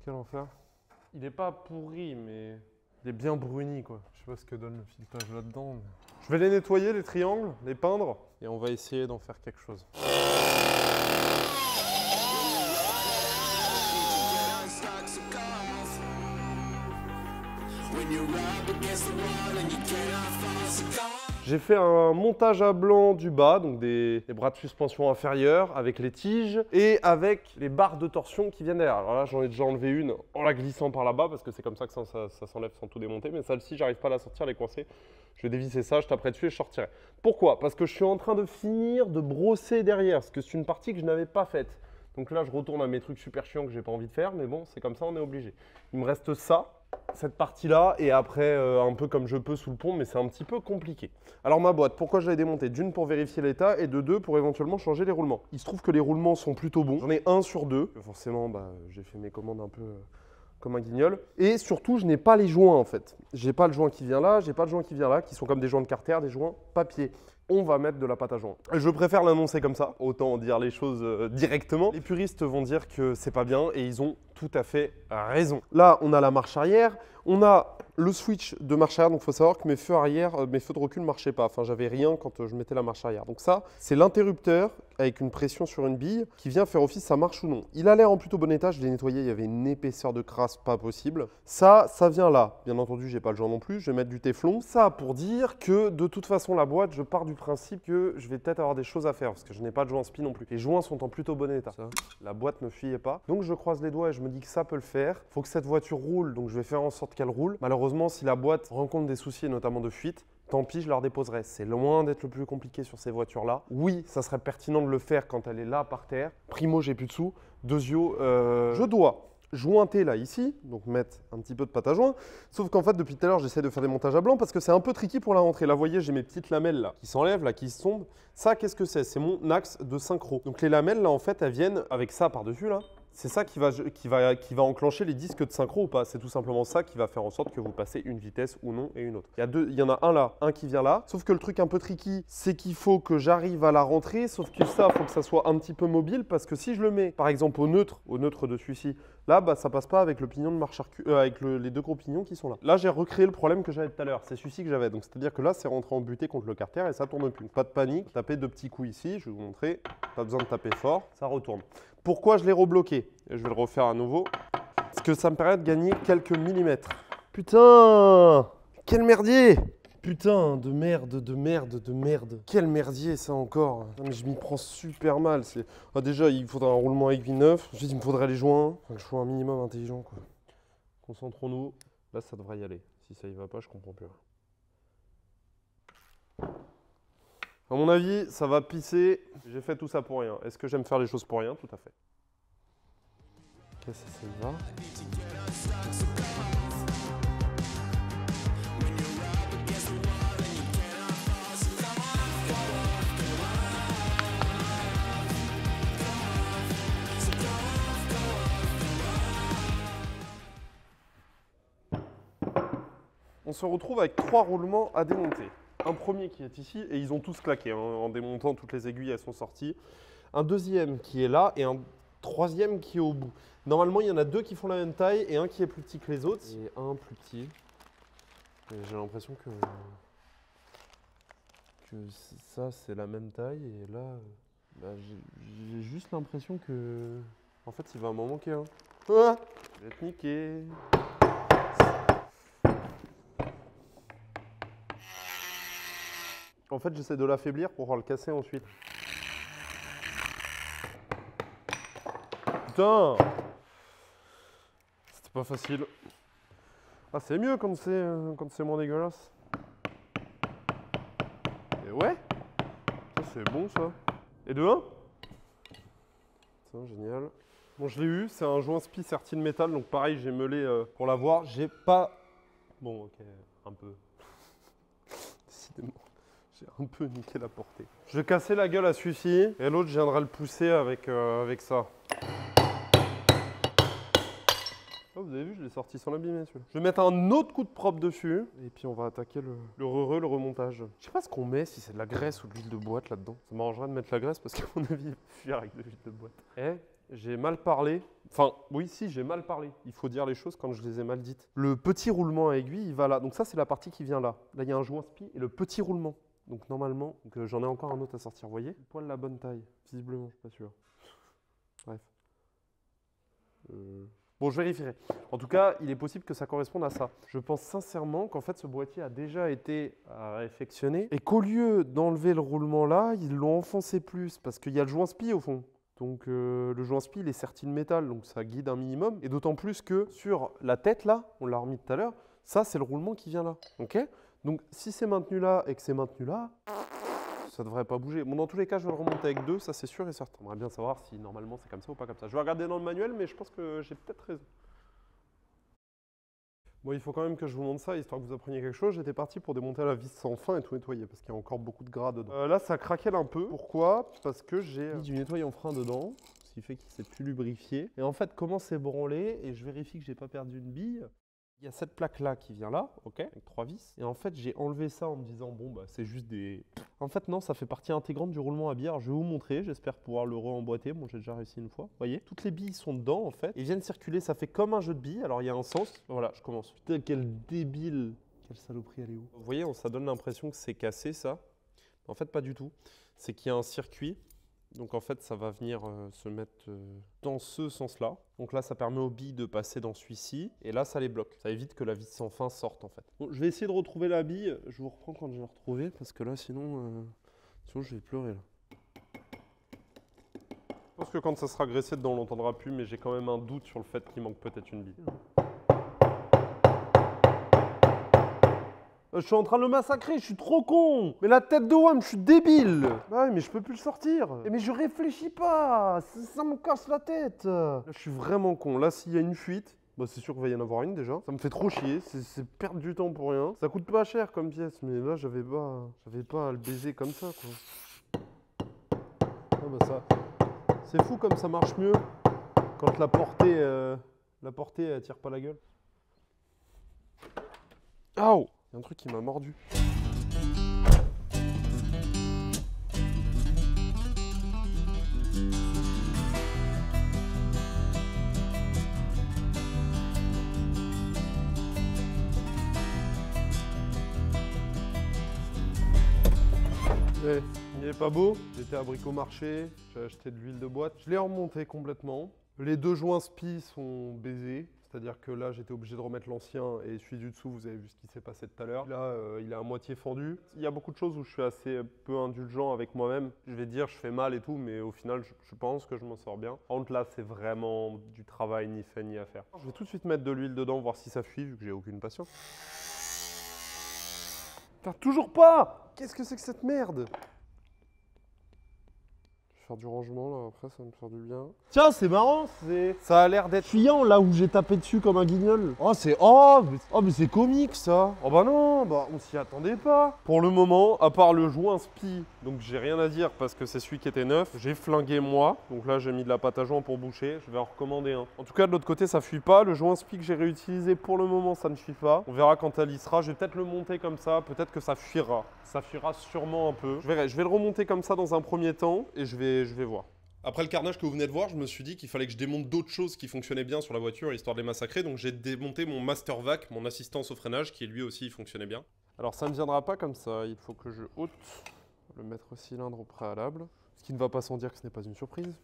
quel enfer. Il n'est pas pourri, mais il est bien bruni, quoi. Je sais pas ce que donne le filetage là-dedans. Mais... Je vais les nettoyer, les triangles, les peindre, et on va essayer d'en faire quelque chose. J'ai fait un montage à blanc du bas, donc des bras de suspension inférieurs avec les tiges et avec les barres de torsion qui viennent derrière. Alors là, j'en ai déjà enlevé une en la glissant par là-bas parce que c'est comme ça que ça s'enlève sans tout démonter. Mais celle-ci, j'arrive pas à la sortir, elle est coincée. Je vais dévisser ça, je taperai dessus et je sortirai. Pourquoi? Parce que je suis en train de finir de brosser derrière, parce que c'est une partie que je n'avais pas faite. Donc là, je retourne à mes trucs super chiants que j'ai pas envie de faire, mais bon, c'est comme ça, on est obligé. Il me reste ça, cette partie-là, et après, un peu comme je peux sous le pont, mais c'est un petit peu compliqué. Alors ma boîte, pourquoi je l'ai démontée? D'une, pour vérifier l'état, et de deux, pour éventuellement changer les roulements. Il se trouve que les roulements sont plutôt bons. J'en ai un sur deux. Forcément, j'ai fait mes commandes un peu comme un guignol. Et surtout, je n'ai pas les joints, en fait. J'ai pas le joint qui vient là, j'ai pas le joint qui vient là, qui sont comme des joints de carter, des joints papier. on va mettre de la pâte à joint. Je préfère l'annoncer comme ça, autant dire les choses directement. Les puristes vont dire que c'est pas bien et ils ont tout à fait raison. Là, on a la marche arrière, on a le switch de marche arrière, donc il faut savoir que mes feux arrière, mes feux de recul ne marchaient pas. Enfin, j'avais rien quand je mettais la marche arrière. Donc ça, c'est l'interrupteur avec une pression sur une bille qui vient faire office, ça marche ou non. Il a l'air en plutôt bon état, je l'ai nettoyé, il y avait une épaisseur de crasse pas possible. Ça vient là. Bien entendu, j'ai pas le joint non plus, je vais mettre du téflon. Ça pour dire que de toute façon, la boîte, je pars du principe que je vais peut-être avoir des choses à faire parce que je n'ai pas de joint spi non plus. Les joints sont en plutôt bon état. Ça, la boîte ne fuyait pas. Donc je croise les doigts et je me dis que ça peut le faire. Il faut que cette voiture roule, donc je vais faire en sorte qu'elle roule. Malheureusement, si la boîte rencontre des soucis, notamment de fuite, tant pis, je la redéposerai. C'est loin d'être le plus compliqué sur ces voitures-là. Oui, ça serait pertinent de le faire quand elle est là par terre. Primo, j'ai plus de sous. Deuxio, je dois jointer là ici, donc mettre un petit peu de pâte à joint. Sauf qu'en fait, depuis tout à l'heure, j'essaie de faire des montages à blanc parce que c'est un peu tricky pour la rentrée. Là, vous voyez, j'ai mes petites lamelles là qui s'enlèvent, là qui se tombent. Ça, qu'est-ce que c'est? C'est mon axe de synchro. Donc les lamelles là, en fait, elles viennent avec ça par-dessus là. C'est ça qui va enclencher les disques de synchro ou pas. C'est tout simplement ça qui va faire en sorte que vous passez une vitesse ou non et une autre. Il y en a un là, un qui vient là. Sauf que le truc un peu tricky, c'est qu'il faut que j'arrive à la rentrée. Sauf que ça, il faut que ça soit un petit peu mobile parce que si je le mets, par exemple, au neutre de celui-ci, là, bah, ça passe pas avec le pignon de marche avec les deux gros pignons qui sont là. Là, j'ai recréé le problème que j'avais tout à l'heure. C'est celui-ci que j'avais. Donc, c'est-à-dire que là, c'est rentré en butée contre le carter et ça tourne plus. Pas de panique. Tapez deux petits coups ici. Je vais vous montrer. Pas besoin de taper fort. Ça retourne. Pourquoi je l'ai rebloqué? Je vais le refaire à nouveau. Parce que ça me permet de gagner quelques millimètres. Putain! Quel merdier! Putain, de merde. Quel merdier ça encore. Non, mais je m'y prends super mal. Déjà, il faudra un roulement à aiguille neuf. Ensuite, il me faudrait les joints. Enfin, je sois un minimum intelligent, quoi. Concentrons-nous. Là, ça devrait y aller. Si ça y va pas, je comprends plus rien. À mon avis, ça va pisser. J'ai fait tout ça pour rien. Est-ce que j'aime faire les choses pour rien? Tout à fait. Ok, ça y va. On se retrouve avec 3 roulements à démonter. Un premier qui est ici, et ils ont tous claqué, hein, en démontant, toutes les aiguilles, elles sont sorties. Un deuxième qui est là, et un troisième qui est au bout. Normalement, il y en a 2 qui font la même taille, et un qui est plus petit que les autres, et un plus petit. J'ai l'impression que ça, c'est la même taille, et là, bah, j'ai juste l'impression que... En fait, il va m'en manquer un. Ah, je vais être niqué. En fait, j'essaie de l'affaiblir pour pouvoir le casser ensuite. Putain! C'était pas facile. Ah, c'est mieux quand c'est moins dégueulasse. Et ouais! Ça, c'est bon, ça. Et de 1? Ça, génial. Bon, je l'ai eu. C'est un joint spi Certine métal. Donc, pareil, j'ai meulé pour l'avoir. J'ai pas... Bon, ok. Un peu. Décidément. J'ai un peu niqué la portée. Je vais casser la gueule à celui-ci et l'autre, je viendrai le pousser avec ça. Oh, vous avez vu, je l'ai sorti sans l'abîmer celui-là. Je vais mettre un autre coup de propre dessus et puis on va attaquer le remontage. Je sais pas ce qu'on met, si c'est de la graisse ou de l'huile de boîte là-dedans. Ça m'arrangerait de mettre la graisse parce qu'à mon avis, il va fuir avec de l'huile de boîte. Eh, j'ai mal parlé. Enfin, oui, si, j'ai mal parlé. Il faut dire les choses quand je les ai mal dites. Le petit roulement à aiguille, il va là. Donc ça, c'est la partie qui vient là. Là, il y a un joint spi et le petit roulement. Donc normalement, j'en ai encore un autre à sortir, vous voyez? Poil la bonne taille, visiblement, je suis pas sûr. Bref. Bon, je vérifierai. En tout cas, il est possible que ça corresponde à ça. Je pense sincèrement qu'en fait, ce boîtier a déjà été réfectionné et qu'au lieu d'enlever le roulement là, ils l'ont enfoncé plus parce qu'il y a le joint spi au fond. Donc le joint spi, il est Certine métal, donc ça guide un minimum. Et d'autant plus que sur la tête là, on l'a remis tout à l'heure, ça c'est le roulement qui vient là. Ok? Donc, si c'est maintenu là et que c'est maintenu là, ça ne devrait pas bouger. Bon, dans tous les cas, je vais le remonter avec 2, ça c'est sûr et certain. On aimerait bien savoir si normalement c'est comme ça ou pas comme ça. Je vais regarder dans le manuel, mais je pense que j'ai peut-être raison. Bon, il faut quand même que je vous montre ça, histoire que vous appreniez quelque chose. J'étais parti pour démonter la vis sans fin et tout nettoyer, parce qu'il y a encore beaucoup de gras dedans. Là, ça craquelle un peu. Pourquoi? Parce que j'ai mis du nettoyant frein dedans, ce qui fait qu'il s'est plus lubrifié. Et en fait, comment c'est branlé, et je vérifie que j'ai pas perdu une bille. Il y a cette plaque-là qui vient là, ok, avec 3 vis. Et en fait, j'ai enlevé ça en me disant, bon, bah, c'est juste des... En fait, non, ça fait partie intégrante du roulement à bière. Je vais vous montrer, j'espère pouvoir le re-emboîter. Bon, j'ai déjà réussi une fois. Vous voyez, toutes les billes sont dedans, en fait. Ils viennent circuler, ça fait comme un jeu de billes. Alors, il y a un sens. Voilà, je commence. Putain, quel débile. Quelle saloperie, elle est où? Vous voyez, ça donne l'impression que c'est cassé, ça. En fait, pas du tout. C'est qu'il y a un circuit. Donc en fait, ça va venir se mettre dans ce sens-là. Donc là, ça permet aux billes de passer dans celui-ci. Et là, ça les bloque. Ça évite que la vis sans fin sorte en fait. Bon, je vais essayer de retrouver la bille. Je vous reprends quand je vais retrouver. Parce que là, sinon je vais pleurer là. Je pense que quand ça sera graissé dedans, on l'entendra plus. Mais j'ai quand même un doute sur le fait qu'il manque peut-être une bille. Je suis en train de le massacrer, je suis trop con. Mais la tête de WAM, je suis débile. Bah ouais, mais je peux plus le sortir. Mais je réfléchis pas, ça me casse la tête. Là, je suis vraiment con. Là, s'il y a une fuite, bah c'est sûr qu'il va y en avoir une déjà. Ça me fait trop chier, c'est perdre du temps pour rien. Ça coûte pas cher comme pièce, mais là, j'avais pas à le baiser comme ça, quoi. Ah bah ça, c'est fou comme ça marche mieux quand la portée, elle tire pas la gueule. Aouh! Il y a un truc qui m'a mordu. Ouais, il est pas beau. J'étais à Bricomarché, j'ai acheté de l'huile de boîte. Je l'ai remonté complètement. Les deux joints spi sont baisés. C'est-à-dire que là, j'étais obligé de remettre l'ancien et celui du dessous, vous avez vu ce qui s'est passé tout à l'heure. Là, il est à moitié fendu. Il y a beaucoup de choses où je suis assez peu indulgent avec moi-même. Je vais dire, je fais mal et tout, mais au final, je pense que je m'en sors bien. Par contre, là, c'est vraiment du travail ni fait ni à faire. Je vais tout de suite mettre de l'huile dedans, voir si ça fuit, vu que j'ai aucune patience. Putain, toujours pas! Qu'est-ce que c'est que cette merde? Faire du rangement là, après ça va me faire du bien. Tiens, c'est marrant, ça a l'air d'être fuyant là où j'ai tapé dessus comme un guignol. Oh, mais c'est comique ça. Oh bah non, bah on s'y attendait pas. Pour le moment, à part le joint spi, donc j'ai rien à dire parce que c'est celui qui était neuf, j'ai flingué moi. Donc là, j'ai mis de la pâte à joint pour boucher, je vais en recommander un. En tout cas, de l'autre côté, ça fuit pas. Le joint spi que j'ai réutilisé pour le moment, ça ne fuit pas. On verra quand elle y sera. Je vais peut-être le monter comme ça, peut-être que ça fuira. Ça fuira sûrement un peu. Je vais le remonter comme ça dans un premier temps et je vais voir. Après le carnage que vous venez de voir, je me suis dit qu'il fallait que je démonte d'autres choses qui fonctionnaient bien sur la voiture, histoire de les massacrer. Donc j'ai démonté mon Master Vac, mon assistance au freinage, qui lui aussi fonctionnait bien. Alors ça ne viendra pas comme ça, il faut que je ôte le maître cylindre au préalable. Ce qui ne va pas sans dire que ce n'est pas une surprise.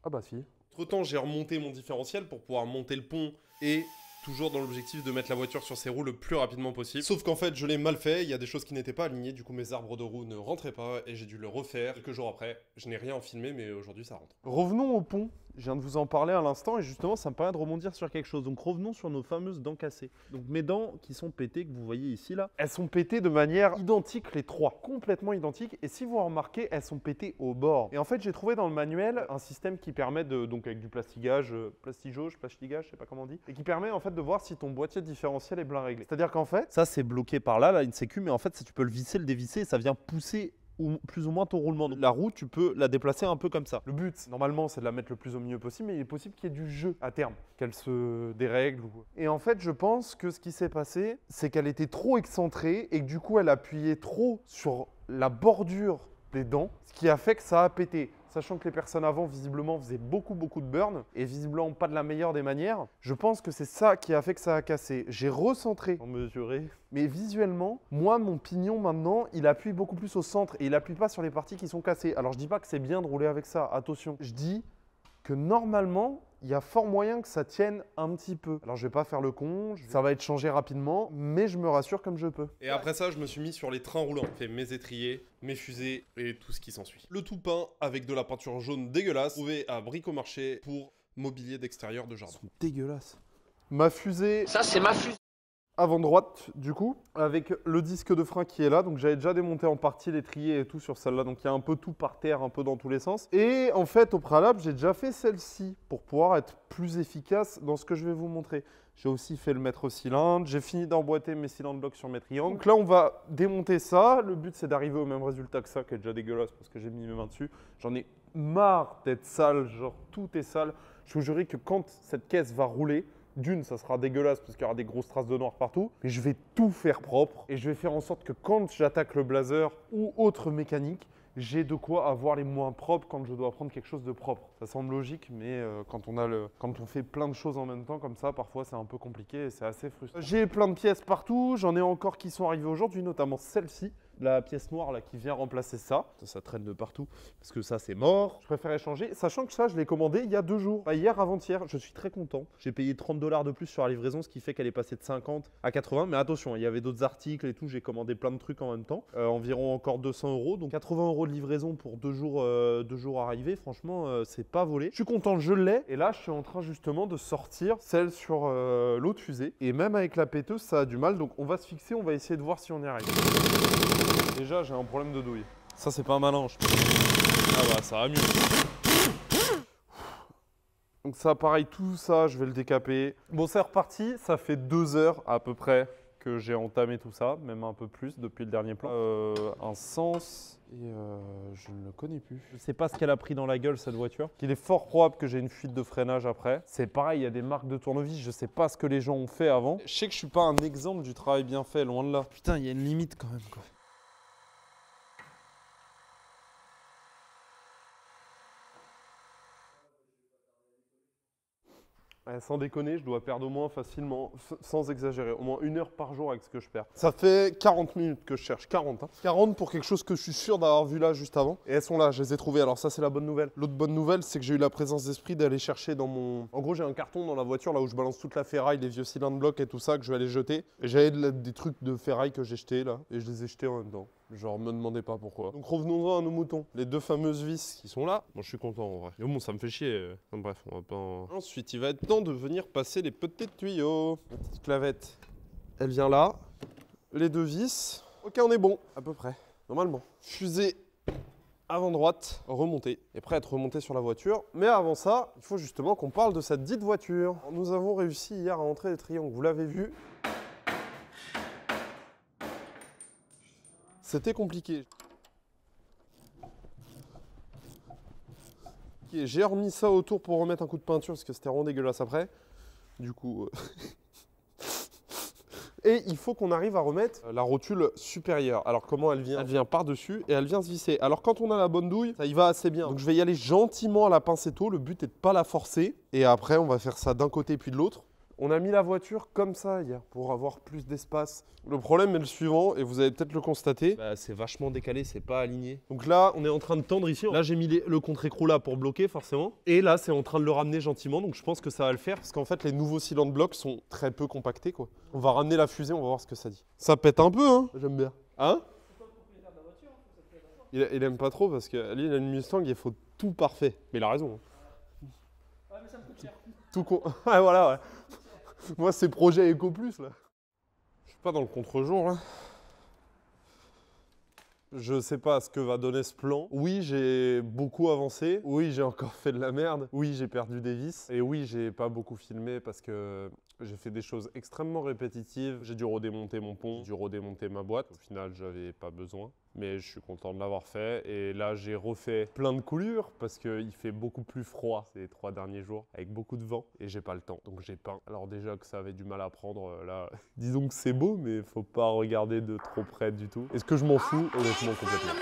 Ah bah si. Entre-temps, j'ai remonté mon différentiel pour pouvoir monter le pont et... toujours dans l'objectif de mettre la voiture sur ses roues le plus rapidement possible. Sauf qu'en fait, je l'ai mal fait, il y a des choses qui n'étaient pas alignées, du coup mes arbres de roues ne rentraient pas et j'ai dû le refaire. Quelques jours après, je n'ai rien en filmé, mais aujourd'hui ça rentre. Revenons au pont. Je viens de vous en parler à l'instant et justement ça me permet de rebondir sur quelque chose. Donc revenons sur nos fameuses dents cassées. Donc mes dents qui sont pétées, que vous voyez ici là, elles sont pétées de manière identique les trois, complètement identiques. Et si vous remarquez, elles sont pétées au bord. Et en fait j'ai trouvé dans le manuel un système qui permet de, donc avec du plastigage, plastigage, je sais pas comment on dit, et qui permet en fait de voir si ton boîtier différentiel est bien réglé. C'est-à-dire qu'en fait, ça c'est bloqué par là, une sécu, mais en fait tu peux le visser, le dévisser et ça vient pousser ou plus ou moins ton roulement. Donc, la roue, tu peux la déplacer un peu comme ça. Le but, normalement, c'est de la mettre le plus au milieu possible, mais il est possible qu'il y ait du jeu à terme, qu'elle se dérègle. Et en fait, je pense que ce qui s'est passé, c'est qu'elle était trop excentrée et que du coup, elle appuyait trop sur la bordure des dents, ce qui a fait que ça a pété. Sachant que les personnes avant, visiblement, faisaient beaucoup de burn et visiblement pas de la meilleure des manières. Je pense que c'est ça qui a fait que ça a cassé. J'ai recentré, en mesuré, mais visuellement, moi, mon pignon maintenant, il appuie beaucoup plus au centre et il appuie pas sur les parties qui sont cassées. Alors, je dis pas que c'est bien de rouler avec ça, attention. Je dis que normalement, il y a fort moyen que ça tienne un petit peu. Alors, je vais pas faire le con, ça va être changé rapidement, mais je me rassure comme je peux. Et après ça, je me suis mis sur les trains roulants. J'ai fait mes étriers, mes fusées et tout ce qui s'ensuit. Le tout peint avec de la peinture jaune dégueulasse, trouvée à Bricomarché pour mobilier d'extérieur de jardin. Ils sont dégueulasses. Ma fusée... Ça, c'est ma fusée. Avant droite, du coup, avec le disque de frein qui est là. Donc, j'avais déjà démonté en partie l'étrier et tout sur celle-là. Donc, il y a un peu tout par terre, un peu dans tous les sens. Et en fait, au préalable, j'ai déjà fait celle-ci pour pouvoir être plus efficace dans ce que je vais vous montrer. J'ai aussi fait le maître cylindre. J'ai fini d'emboîter mes cylindres blocs sur mes triangles. Donc là, on va démonter ça. Le but, c'est d'arriver au même résultat que ça, qui est déjà dégueulasse parce que j'ai mis mes mains dessus. J'en ai marre d'être sale. Genre, tout est sale. Je vous jure que quand cette caisse va rouler, d'une, ça sera dégueulasse parce qu'il y aura des grosses traces de noir partout. Mais je vais tout faire propre et je vais faire en sorte que quand j'attaque le blazer ou autre mécanique, j'ai de quoi avoir les moins propres quand je dois prendre quelque chose de propre. Ça semble logique, mais quand on fait plein de choses en même temps comme ça, parfois c'est un peu compliqué et c'est assez frustrant. J'ai plein de pièces partout, j'en ai encore qui sont arrivées aujourd'hui, notamment celle-ci. La pièce noire là qui vient remplacer ça. Ça traîne de partout parce que ça c'est mort. Je préfère échanger, sachant que ça je l'ai commandé il y a 2 jours. Enfin, hier avant-hier, je suis très content. J'ai payé 30 $ de plus sur la livraison, ce qui fait qu'elle est passée de 50 à 80. Mais attention, il y avait d'autres articles et tout, j'ai commandé plein de trucs en même temps. Environ encore 200 €. Donc 80 € de livraison pour 2 jours arrivés. Franchement, c'est pas volé. Je suis content, je l'ai. Et là, je suis en train justement de sortir celle sur l'autre fusée. Et même avec la péteuse, ça a du mal. Donc on va se fixer, on va essayer de voir si on y arrive. Déjà, j'ai un problème de douille. Ça, c'est pas malin, je pense. Ah bah, ça va mieux. Donc ça, pareil, tout ça, je vais le décaper. Bon, c'est reparti. Ça fait 2 heures à peu près que j'ai entamé tout ça, même un peu plus depuis le dernier plan. Un sens et je ne le connais plus. Je sais pas ce qu'elle a pris dans la gueule, cette voiture. Il est fort probable que j'ai une fuite de freinage après. C'est pareil, il y a des marques de tournevis. Je sais pas ce que les gens ont fait avant. Je sais que je suis pas un exemple du travail bien fait, loin de là. Putain, il y a une limite quand même, quoi. Sans déconner, je dois perdre au moins facilement, sans exagérer, au moins 1 heure par jour avec ce que je perds. Ça fait 40 minutes que je cherche, 40. 40 pour quelque chose que je suis sûr d'avoir vu là juste avant. Et elles sont là, je les ai trouvées. Alors ça, c'est la bonne nouvelle. L'autre bonne nouvelle, c'est que j'ai eu la présence d'esprit d'aller chercher dans mon... En gros, j'ai un carton dans la voiture là où je balance toute la ferraille, les vieux cylindres blocs et tout ça que je vais aller jeter. Et j'avais des trucs de ferraille que j'ai jetés là. Et je les ai jetés en même temps. Genre, me demandez pas pourquoi. Donc revenons-en à nos moutons. Les 2 fameuses vis qui sont là. Moi, je suis content en vrai. Mais bon, ça me fait chier. Enfin, bref, on va pas en... Ensuite, il va être temps de venir passer les petits tuyaux. La petite clavette, elle vient là. Les 2 vis. Ok, on est bon, à peu près. Normalement. Fusée avant droite, remontée. Et prêt à être remonté sur la voiture. Mais avant ça, il faut justement qu'on parle de cette dite voiture. Alors, nous avons réussi hier à entrer les triangles. Vous l'avez vu. C'était compliqué. Okay, j'ai remis ça autour pour remettre un coup de peinture parce que c'était vraiment dégueulasse après. Du coup... Et il faut qu'on arrive à remettre la rotule supérieure. Alors comment elle vient? Elle vient par-dessus et elle vient se visser. Alors quand on a la bonne douille, ça y va assez bien. Donc je vais y aller gentiment à la pincetto. Le but est de ne pas la forcer. Et après, on va faire ça d'un côté puis de l'autre. On a mis la voiture comme ça hier pour avoir plus d'espace. Le problème est le suivant, et vous allez peut-être le constater, c'est vachement décalé, c'est pas aligné. Donc là, on est en train de tendre ici. Là, j'ai mis le contre-écrou là pour bloquer forcément. Et là, c'est en train de le ramener gentiment, donc je pense que ça va le faire. Parce qu'en fait, les nouveaux cylindres blocs sont très peu compactés, quoi. On va ramener la fusée, on va voir ce que ça dit. Ça pète un peu, hein? J'aime bien. Hein? Il aime pas trop parce que lui, il a une Mustang, il faut tout parfait. Mais il a raison. Ouais, mais ça me coûte cher. Tout con... Ouais, voilà, ouais. Moi, c'est projet Eco Plus, là. Je suis pas dans le contre-jour, là. Je sais pas ce que va donner ce plan. Oui, j'ai beaucoup avancé. Oui, j'ai encore fait de la merde. Oui, j'ai perdu des vis. Et oui, j'ai pas beaucoup filmé parce que j'ai fait des choses extrêmement répétitives. J'ai dû redémonter mon pont, j'ai dû redémonter ma boîte. Au final, j'avais pas besoin. Mais je suis content de l'avoir fait. Et là, j'ai refait plein de coulures parce qu'il fait beaucoup plus froid ces 3 derniers jours avec beaucoup de vent. Et j'ai pas le temps. Donc j'ai peint. Alors déjà que ça avait du mal à prendre, là, disons que c'est beau, mais faut pas regarder de trop près du tout. Est-ce que je m'en fous? Honnêtement, complètement.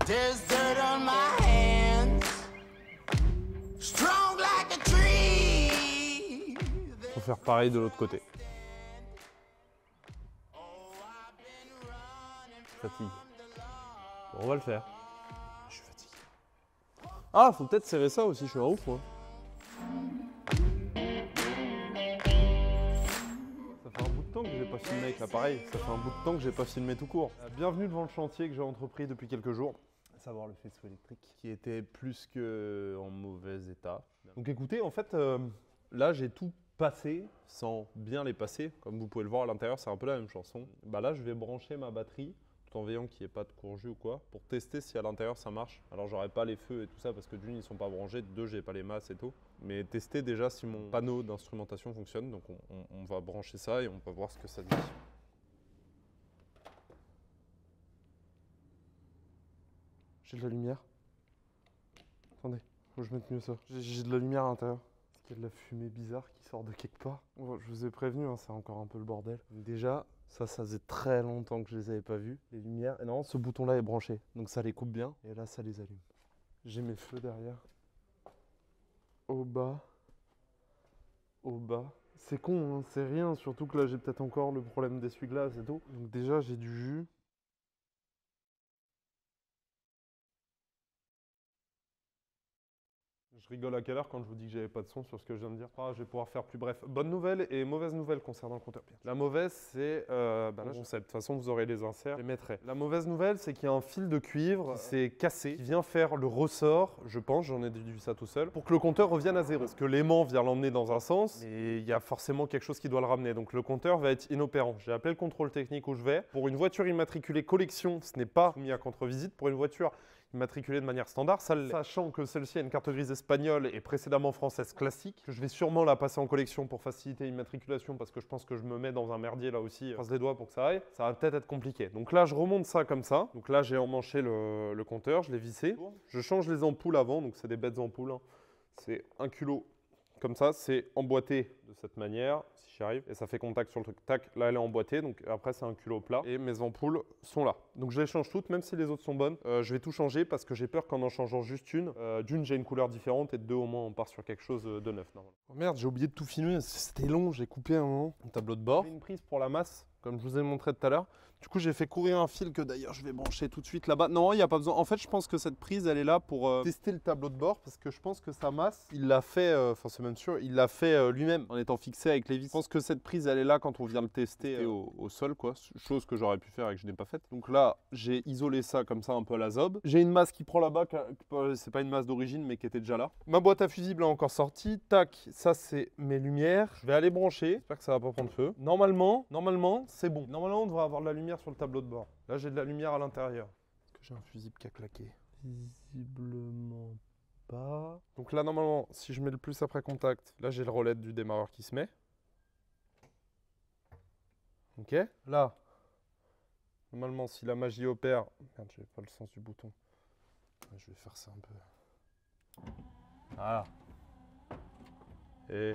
There's dirt on my hands, strong like a tree. Faut faire pareil de l'autre côté. Fatigue. Bon, on va le faire. Je suis fatigué. Ah, faut peut-être serrer ça aussi, je suis un ouf, moi. Ça fait un bout de temps que j'ai pas filmé avec l'appareil. Ça fait un bout de temps que j'ai pas filmé tout court. Bienvenue devant le chantier que j'ai entrepris depuis quelques jours. À savoir le faisceau électrique qui était plus que en mauvais état. Donc écoutez, en fait, là j'ai tout passé sans bien les passer. Comme vous pouvez le voir à l'intérieur, c'est un peu la même chanson. Bah là, je vais brancher ma batterie tout en veillant qu'il n'y ait pas de courge ou quoi pour tester si à l'intérieur ça marche. Alors j'aurai pas les feux et tout ça parce que d'une ils sont pas branchés, de deux j'ai pas les masses et tout. Mais tester déjà si mon panneau d'instrumentation fonctionne. Donc on va brancher ça et on va voir ce que ça dit. J'ai de la lumière. Attendez, faut que je mette mieux ça. J'ai de la lumière à l'intérieur. qu'il y a de la fumée bizarre qui sort de quelque part. Bon, je vous ai prévenu, hein, c'est encore un peu le bordel. Donc déjà, ça faisait très longtemps que je les avais pas vus. Les lumières, et non, ce bouton-là est branché, donc ça les coupe bien. Et là, ça les allume. J'ai mes feux derrière. Au bas. Au bas. C'est con, hein, c'est rien, surtout que là, j'ai peut-être encore le problème d'essuie-glace et tout. Donc déjà, j'ai du jus. Je rigole à quelle heure quand je vous dis que j'avais pas de son sur ce que je viens de dire. Ah, je vais pouvoir faire plus bref. Bonne nouvelle et mauvaise nouvelle concernant le compteur. La mauvaise, c'est là, je sais. De toute façon, vous aurez les inserts. Je les mettrai. La mauvaise nouvelle, c'est qu'il y a un fil de cuivre qui s'est cassé, qui vient faire le ressort, je pense, j'en ai déduit ça tout seul, pour que le compteur revienne à zéro. Parce que l'aimant vient l'emmener dans un sens, et il y a forcément quelque chose qui doit le ramener. Donc le compteur va être inopérant. J'ai appelé le contrôle technique où je vais. Pour une voiture immatriculée collection, ce n'est pas mis à contre-visite. Pour une voiture immatriculée de manière standard, ça l'est. Sachant que celle-ci a une carte grise espagnole et précédemment française classique, que je vais sûrement la passer en collection pour faciliter l'immatriculation parce que je pense que je me mets dans un merdier là aussi, je croise les doigts pour que ça aille, ça va peut-être être compliqué. Donc là, je remonte ça comme ça. Donc là, j'ai emmanché le compteur, je l'ai vissé. Je change les ampoules avant, donc c'est des bêtes ampoules, hein. C'est 1 kg comme ça, c'est emboîté de cette manière, si j'y arrive, et ça fait contact sur le truc. Tac, là elle est emboîtée, donc après c'est 1 kg plat, et mes ampoules sont là. Donc je les change toutes, même si les autres sont bonnes. Je vais tout changer parce que j'ai peur qu'en changeant juste d'une j'ai une couleur différente, et de deux au moins on part sur quelque chose de neuf normalement. Oh merde, j'ai oublié de tout filmer, c'était long, j'ai coupé un moment. Un tableau de bord, une prise pour la masse, comme je vous ai montré tout à l'heure. Du coup, j'ai fait courir un fil que d'ailleurs je vais brancher tout de suite là-bas. Non, il n'y a pas besoin. En fait, je pense que cette prise, elle est là pour tester le tableau de bord parce que je pense que sa masse, il l'a fait, enfin c'est même sûr, il l'a fait lui-même en étant fixé avec les vis. Je pense que cette prise, elle est là quand on vient le tester au sol, quoi. Chose que j'aurais pu faire et que je n'ai pas faite. Donc là, j'ai isolé ça comme ça un peu à la zob. J'ai une masse qui prend là-bas, c'est pas une masse d'origine mais qui était déjà là. Ma boîte à fusibles est encore sortie. Tac, ça c'est mes lumières. Je vais aller brancher. J'espère que ça va pas prendre feu. Normalement, c'est bon. Normalement, on devrait avoir de la lumière sur le tableau de bord. Là, j'ai de la lumière à l'intérieur. Est-ce que j'ai un fusible qui a claqué? Visiblement pas. Donc là, normalement, si je mets le plus après contact, là, j'ai le relais du démarreur qui se met. Ok. Là, normalement, si la magie opère... Merde, j'ai pas le sens du bouton. Je vais faire ça un peu. Voilà. Et...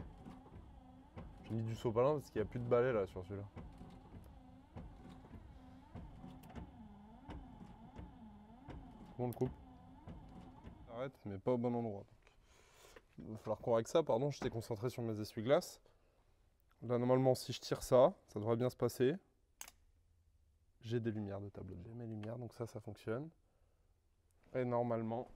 j'ai mis du sopalin parce qu'il n'y a plus de balai là sur celui-là. On le coupe. Arrête, mais pas au bon endroit. Il va falloir qu'on règle ça, pardon, j'étais concentré sur mes essuie-glaces. Là, normalement, si je tire ça, ça devrait bien se passer. J'ai des lumières de tableau. J'ai mes lumières, donc ça fonctionne. Et normalement...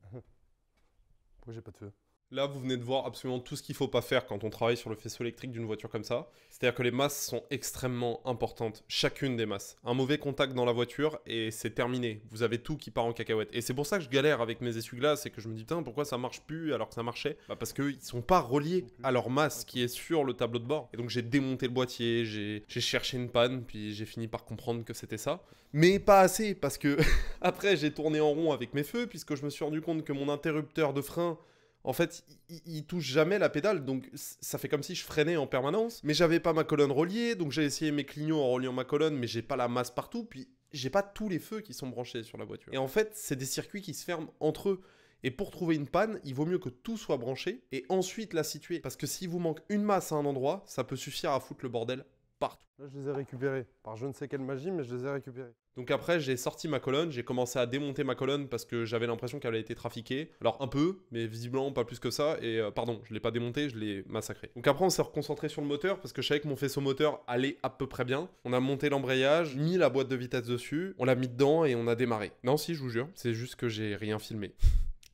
Pourquoi j'ai pas de feu? Là, vous venez de voir absolument tout ce qu'il ne faut pas faire quand on travaille sur le faisceau électrique d'une voiture comme ça. C'est-à-dire que les masses sont extrêmement importantes, chacune des masses. Un mauvais contact dans la voiture et c'est terminé. Vous avez tout qui part en cacahuète. Et c'est pour ça que je galère avec mes essuie-glaces et que je me dis, putain, pourquoi ça marche plus alors que ça marchait? Bah parce qu'ils ne sont pas reliés à leur masse qui est sur le tableau de bord. Et donc j'ai démonté le boîtier, j'ai cherché une panne, puis j'ai fini par comprendre que c'était ça. Mais pas assez, parce que après j'ai tourné en rond avec mes feux, puisque je me suis rendu compte que mon interrupteur de frein, en fait, il touche jamais la pédale, donc ça fait comme si je freinais en permanence. Mais j'avais pas ma colonne reliée, donc j'ai essayé mes clignots en reliant ma colonne, mais j'ai pas la masse partout, puis j'ai pas tous les feux qui sont branchés sur la voiture. Et en fait, c'est des circuits qui se ferment entre eux. Et pour trouver une panne, il vaut mieux que tout soit branché, et ensuite la situer. Parce que s'il vous manque une masse à un endroit, ça peut suffire à foutre le bordel partout. Là, je les ai récupérés. Par je ne sais quelle magie, mais je les ai récupérés. Donc après, j'ai sorti ma colonne, j'ai commencé à démonter ma colonne parce que j'avais l'impression qu'elle avait été trafiquée. Alors un peu, mais visiblement pas plus que ça. Et pardon, je ne l'ai pas démonté, je l'ai massacré. Donc après, on s'est reconcentré sur le moteur parce que je savais que mon faisceau moteur allait à peu près bien. On a monté l'embrayage, mis la boîte de vitesse dessus, on l'a mis dedans et on a démarré. Non, si, je vous jure, c'est juste que j'ai rien filmé.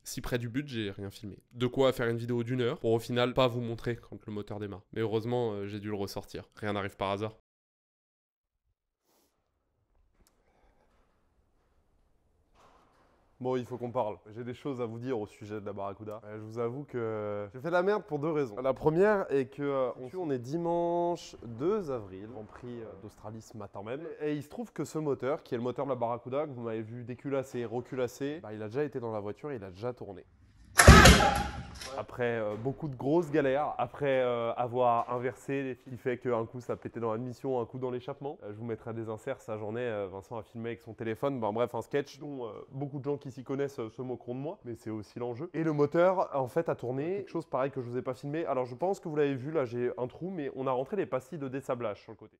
Si près du but, j'ai rien filmé. De quoi faire une vidéo d'1 heure pour au final pas vous montrer quand le moteur démarre. Mais heureusement, j'ai dû le ressortir. Rien n'arrive par hasard. Bon, il faut qu'on parle. J'ai des choses à vous dire au sujet de la Barracuda. Je vous avoue que j'ai fait la merde pour deux raisons. La première est que on est dimanche 2 avril, Grand Prix d'Australie ce matin même. Et il se trouve que ce moteur, qui est le moteur de la Barracuda, que vous m'avez vu déculasser, reculasser, bah, il a déjà été dans la voiture et il a déjà tourné. Après beaucoup de grosses galères, après avoir inversé les fils, qui fait qu'un coup ça pétait dans l'admission, un coup dans l'échappement. Je vous mettrai des inserts, ça j'en ai. Vincent a filmé avec son téléphone. Ben, bref, un sketch dont beaucoup de gens qui s'y connaissent se moqueront de moi, mais c'est aussi l'enjeu. Et le moteur, en fait, a tourné quelque chose pareil que je vous ai pas filmé. Alors je pense que vous l'avez vu, là j'ai un trou, mais on a rentré les pastilles de dessablage sur le côté.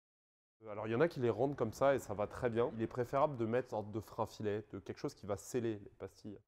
Alors il y en a qui les rendent comme ça et ça va très bien. Il est préférable de mettre une sorte de frein filet, de quelque chose qui va sceller les pastilles.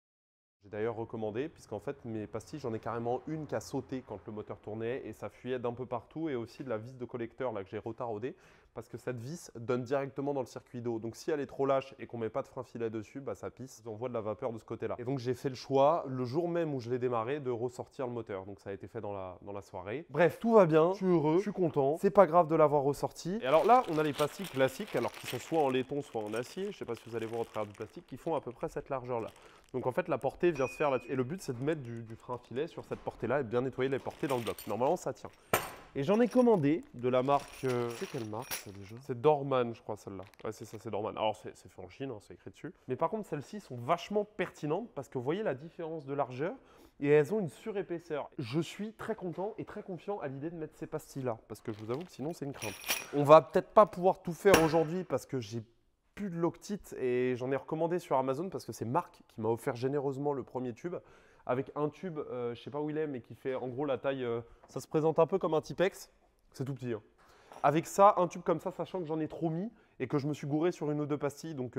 J'ai d'ailleurs recommandé, puisqu'en fait mes pastilles, j'en ai carrément une qui a sauté quand le moteur tournait et ça fuyait d'un peu partout, et aussi de la vis de collecteur là que j'ai retaraudée, parce que cette vis donne directement dans le circuit d'eau. Donc si elle est trop lâche et qu'on met pas de frein filet dessus, bah ça pisse, on envoie de la vapeur de ce côté-là. Et donc j'ai fait le choix, le jour même où je l'ai démarré, de ressortir le moteur. Donc ça a été fait dans la soirée. Bref, tout va bien, je suis heureux, je suis content. C'est pas grave de l'avoir ressorti. Et alors là, on a les pastilles classiques, alors qui sont soit en laiton, soit en acier. Je sais pas si vous allez voir au travers du plastique, qui font à peu près cette largeur-là. Donc en fait, la portée vient se faire là-dessus. Et le but, c'est de mettre du frein filet sur cette portée-là et de bien nettoyer les portées dans le bloc. Normalement, ça tient. Et j'en ai commandé de la marque... c'est quelle marque ça déjà? C'est Dorman, je crois, celle-là. Ouais, c'est ça, c'est Dorman. Alors, c'est fait en Chine, hein, c'est écrit dessus. Mais par contre, celles-ci sont vachement pertinentes parce que vous voyez la différence de largeur et elles ont une surépaisseur. Je suis très content et très confiant à l'idée de mettre ces pastilles-là parce que je vous avoue que sinon, c'est une crainte. On va peut-être pas pouvoir tout faire aujourd'hui parce que j'ai plus de Loctite et j'en ai recommandé sur Amazon parce que c'est Marc qui m'a offert généreusement le premier tube avec un tube, je sais pas où il est, mais qui fait en gros la taille, ça se présente un peu comme un Tipex, c'est tout petit. Hein. Avec ça, un tube comme ça, sachant que j'en ai trop mis et que je me suis gouré sur une ou deux pastilles, donc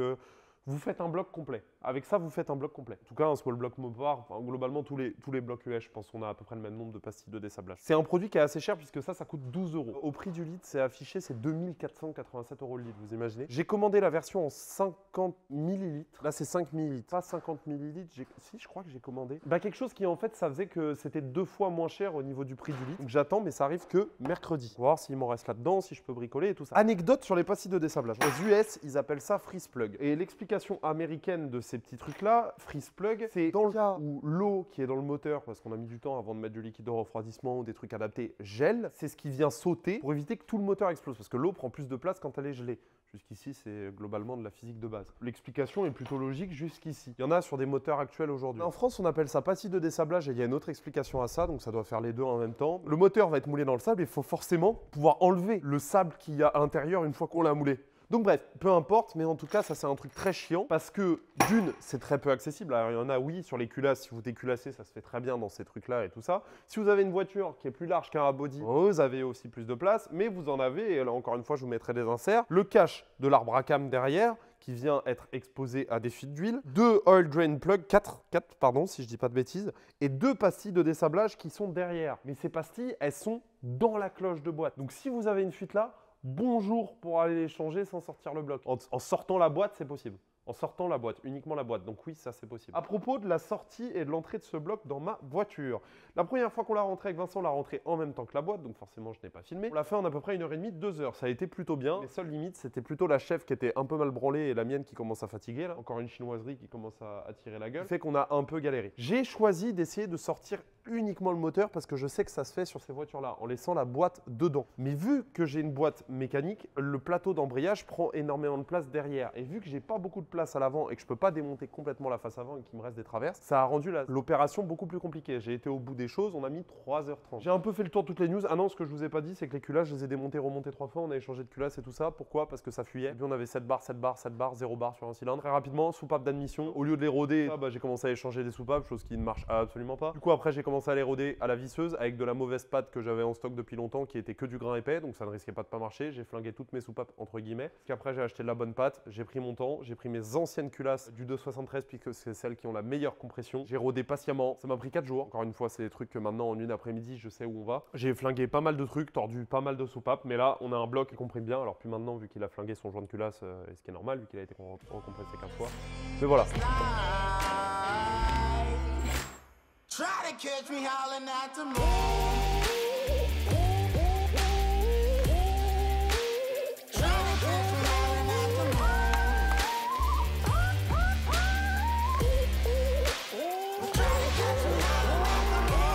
vous faites un bloc complet. Avec ça, vous faites un bloc complet. En tout cas, un small block Mopar, enfin, globalement, tous les blocs US, je pense qu'on a à peu près le même nombre de pastilles de dessablage. C'est un produit qui est assez cher puisque ça coûte 12 €. Au prix du litre, c'est affiché, c'est 2487 € le litre, vous imaginez. J'ai commandé la version en 50 ml. Là, c'est 5 ml, pas 50 ml. Si, je crois que j'ai commandé. Bah, quelque chose qui, en fait, ça faisait que c'était 2 fois moins cher au niveau du prix du litre. Donc, j'attends, mais ça arrive que mercredi. On va voir s'il m'en reste là-dedans, si je peux bricoler et tout ça. Anecdote sur les pastilles de dessablage. Aux US, ils appellent ça freeze plug. Et l'explication américaine de ces petits trucs-là, freeze plug, c'est dans le cas où l'eau qui est dans le moteur, parce qu'on a mis du temps avant de mettre du liquide de refroidissement ou des trucs adaptés, gèle, c'est ce qui vient sauter pour éviter que tout le moteur explose, parce que l'eau prend plus de place quand elle est gelée. Jusqu'ici, c'est globalement de la physique de base. L'explication est plutôt logique jusqu'ici. Il y en a sur des moteurs actuels aujourd'hui. En France, on appelle ça pastille de dessablage et il y a une autre explication à ça, donc ça doit faire les deux en même temps. Le moteur va être moulé dans le sable et il faut forcément pouvoir enlever le sable qu'il y a à l'intérieur une fois qu'on l'a moulé. Donc bref, peu importe, mais en tout cas, ça c'est un truc très chiant parce que d'une, c'est très peu accessible. Alors il y en a, oui, sur les culasses, si vous déculassez, ça se fait très bien dans ces trucs-là et tout ça. Si vous avez une voiture qui est plus large qu'un body, vous avez aussi plus de place, mais vous en avez, et là encore une fois, je vous mettrai des inserts, le cache de l'arbre à cam derrière, qui vient être exposé à des fuites d'huile, 2 oil drain plug, 4 pardon, si je dis pas de bêtises, et 2 pastilles de dessablage qui sont derrière. Mais ces pastilles, elles sont dans la cloche de boîte. Donc si vous avez une fuite là, bonjour pour aller les changer sans sortir le bloc. En sortant la boîte, c'est possible. En sortant la boîte, uniquement la boîte. Donc oui, ça c'est possible. À propos de la sortie et de l'entrée de ce bloc dans ma voiture. La première fois qu'on l'a rentré avec Vincent, on l'a rentré en même temps que la boîte, donc forcément je n'ai pas filmé. On l'a fait en à peu près 1h30, 2 heures. Ça a été plutôt bien. Les seules limites, c'était plutôt la chef qui était un peu mal branlée et la mienne qui commence à fatiguer. Là. Encore une chinoiserie qui commence à tirer la gueule. Ce qui fait qu'on a un peu galéré. J'ai choisi d'essayer de sortir uniquement le moteur parce que je sais que ça se fait sur ces voitures-là, en laissant la boîte dedans. Mais vu que j'ai une boîte mécanique, le plateau d'embrayage prend énormément de place derrière. Et vu que j'ai pas beaucoup de place à l'avant et que je peux pas démonter complètement la face avant et qu'il me reste des traverses, ça a rendu l'opération beaucoup plus compliquée. J'ai été au bout des choses, on a mis 3h30. J'ai un peu fait le tour de toutes les news. Ah non, ce que je vous ai pas dit, c'est que les culasses, je les ai démontées, remontées 3 fois, on a échangé de culasses et tout ça. Pourquoi? Parce que ça fuyait. Et puis on avait 7 barres, 7 barres, 7 barres, 0 barres sur un cylindre. Très rapidement, soupape d'admission. Au lieu de les roder, j'ai commencé à échanger des soupapes, chose qui ne marche absolument pas. Du coup, après, j'ai commencé à les roder à la visseuse avec de la mauvaise pâte que j'avais en stock depuis longtemps qui était que du grain épais, donc ça ne risquait pas de pas marcher. J'ai flingué toutes mes soupapes entre guillemets. Parce qu'après, j'ai acheté de la bonne pâte, j'ai pris mon temps, j'ai pris mes anciennes culasses du 273 puisque c'est celles qui ont la meilleure compression. J'ai rodé patiemment, ça m'a pris 4 jours. Encore une fois, c'est des trucs que maintenant en une après-midi, je sais où on va. J'ai flingué pas mal de trucs, tordu pas mal de soupapes, mais là, on a un bloc qui comprime bien. Alors puis maintenant, vu qu'il a flingué son joint de culasse, ce qui est normal, vu qu'il a été recompressé 15 fois. Mais voilà. Try to catch me howling at the moon. Try to catch me howling at the moon. Try to catch me howling at the moon.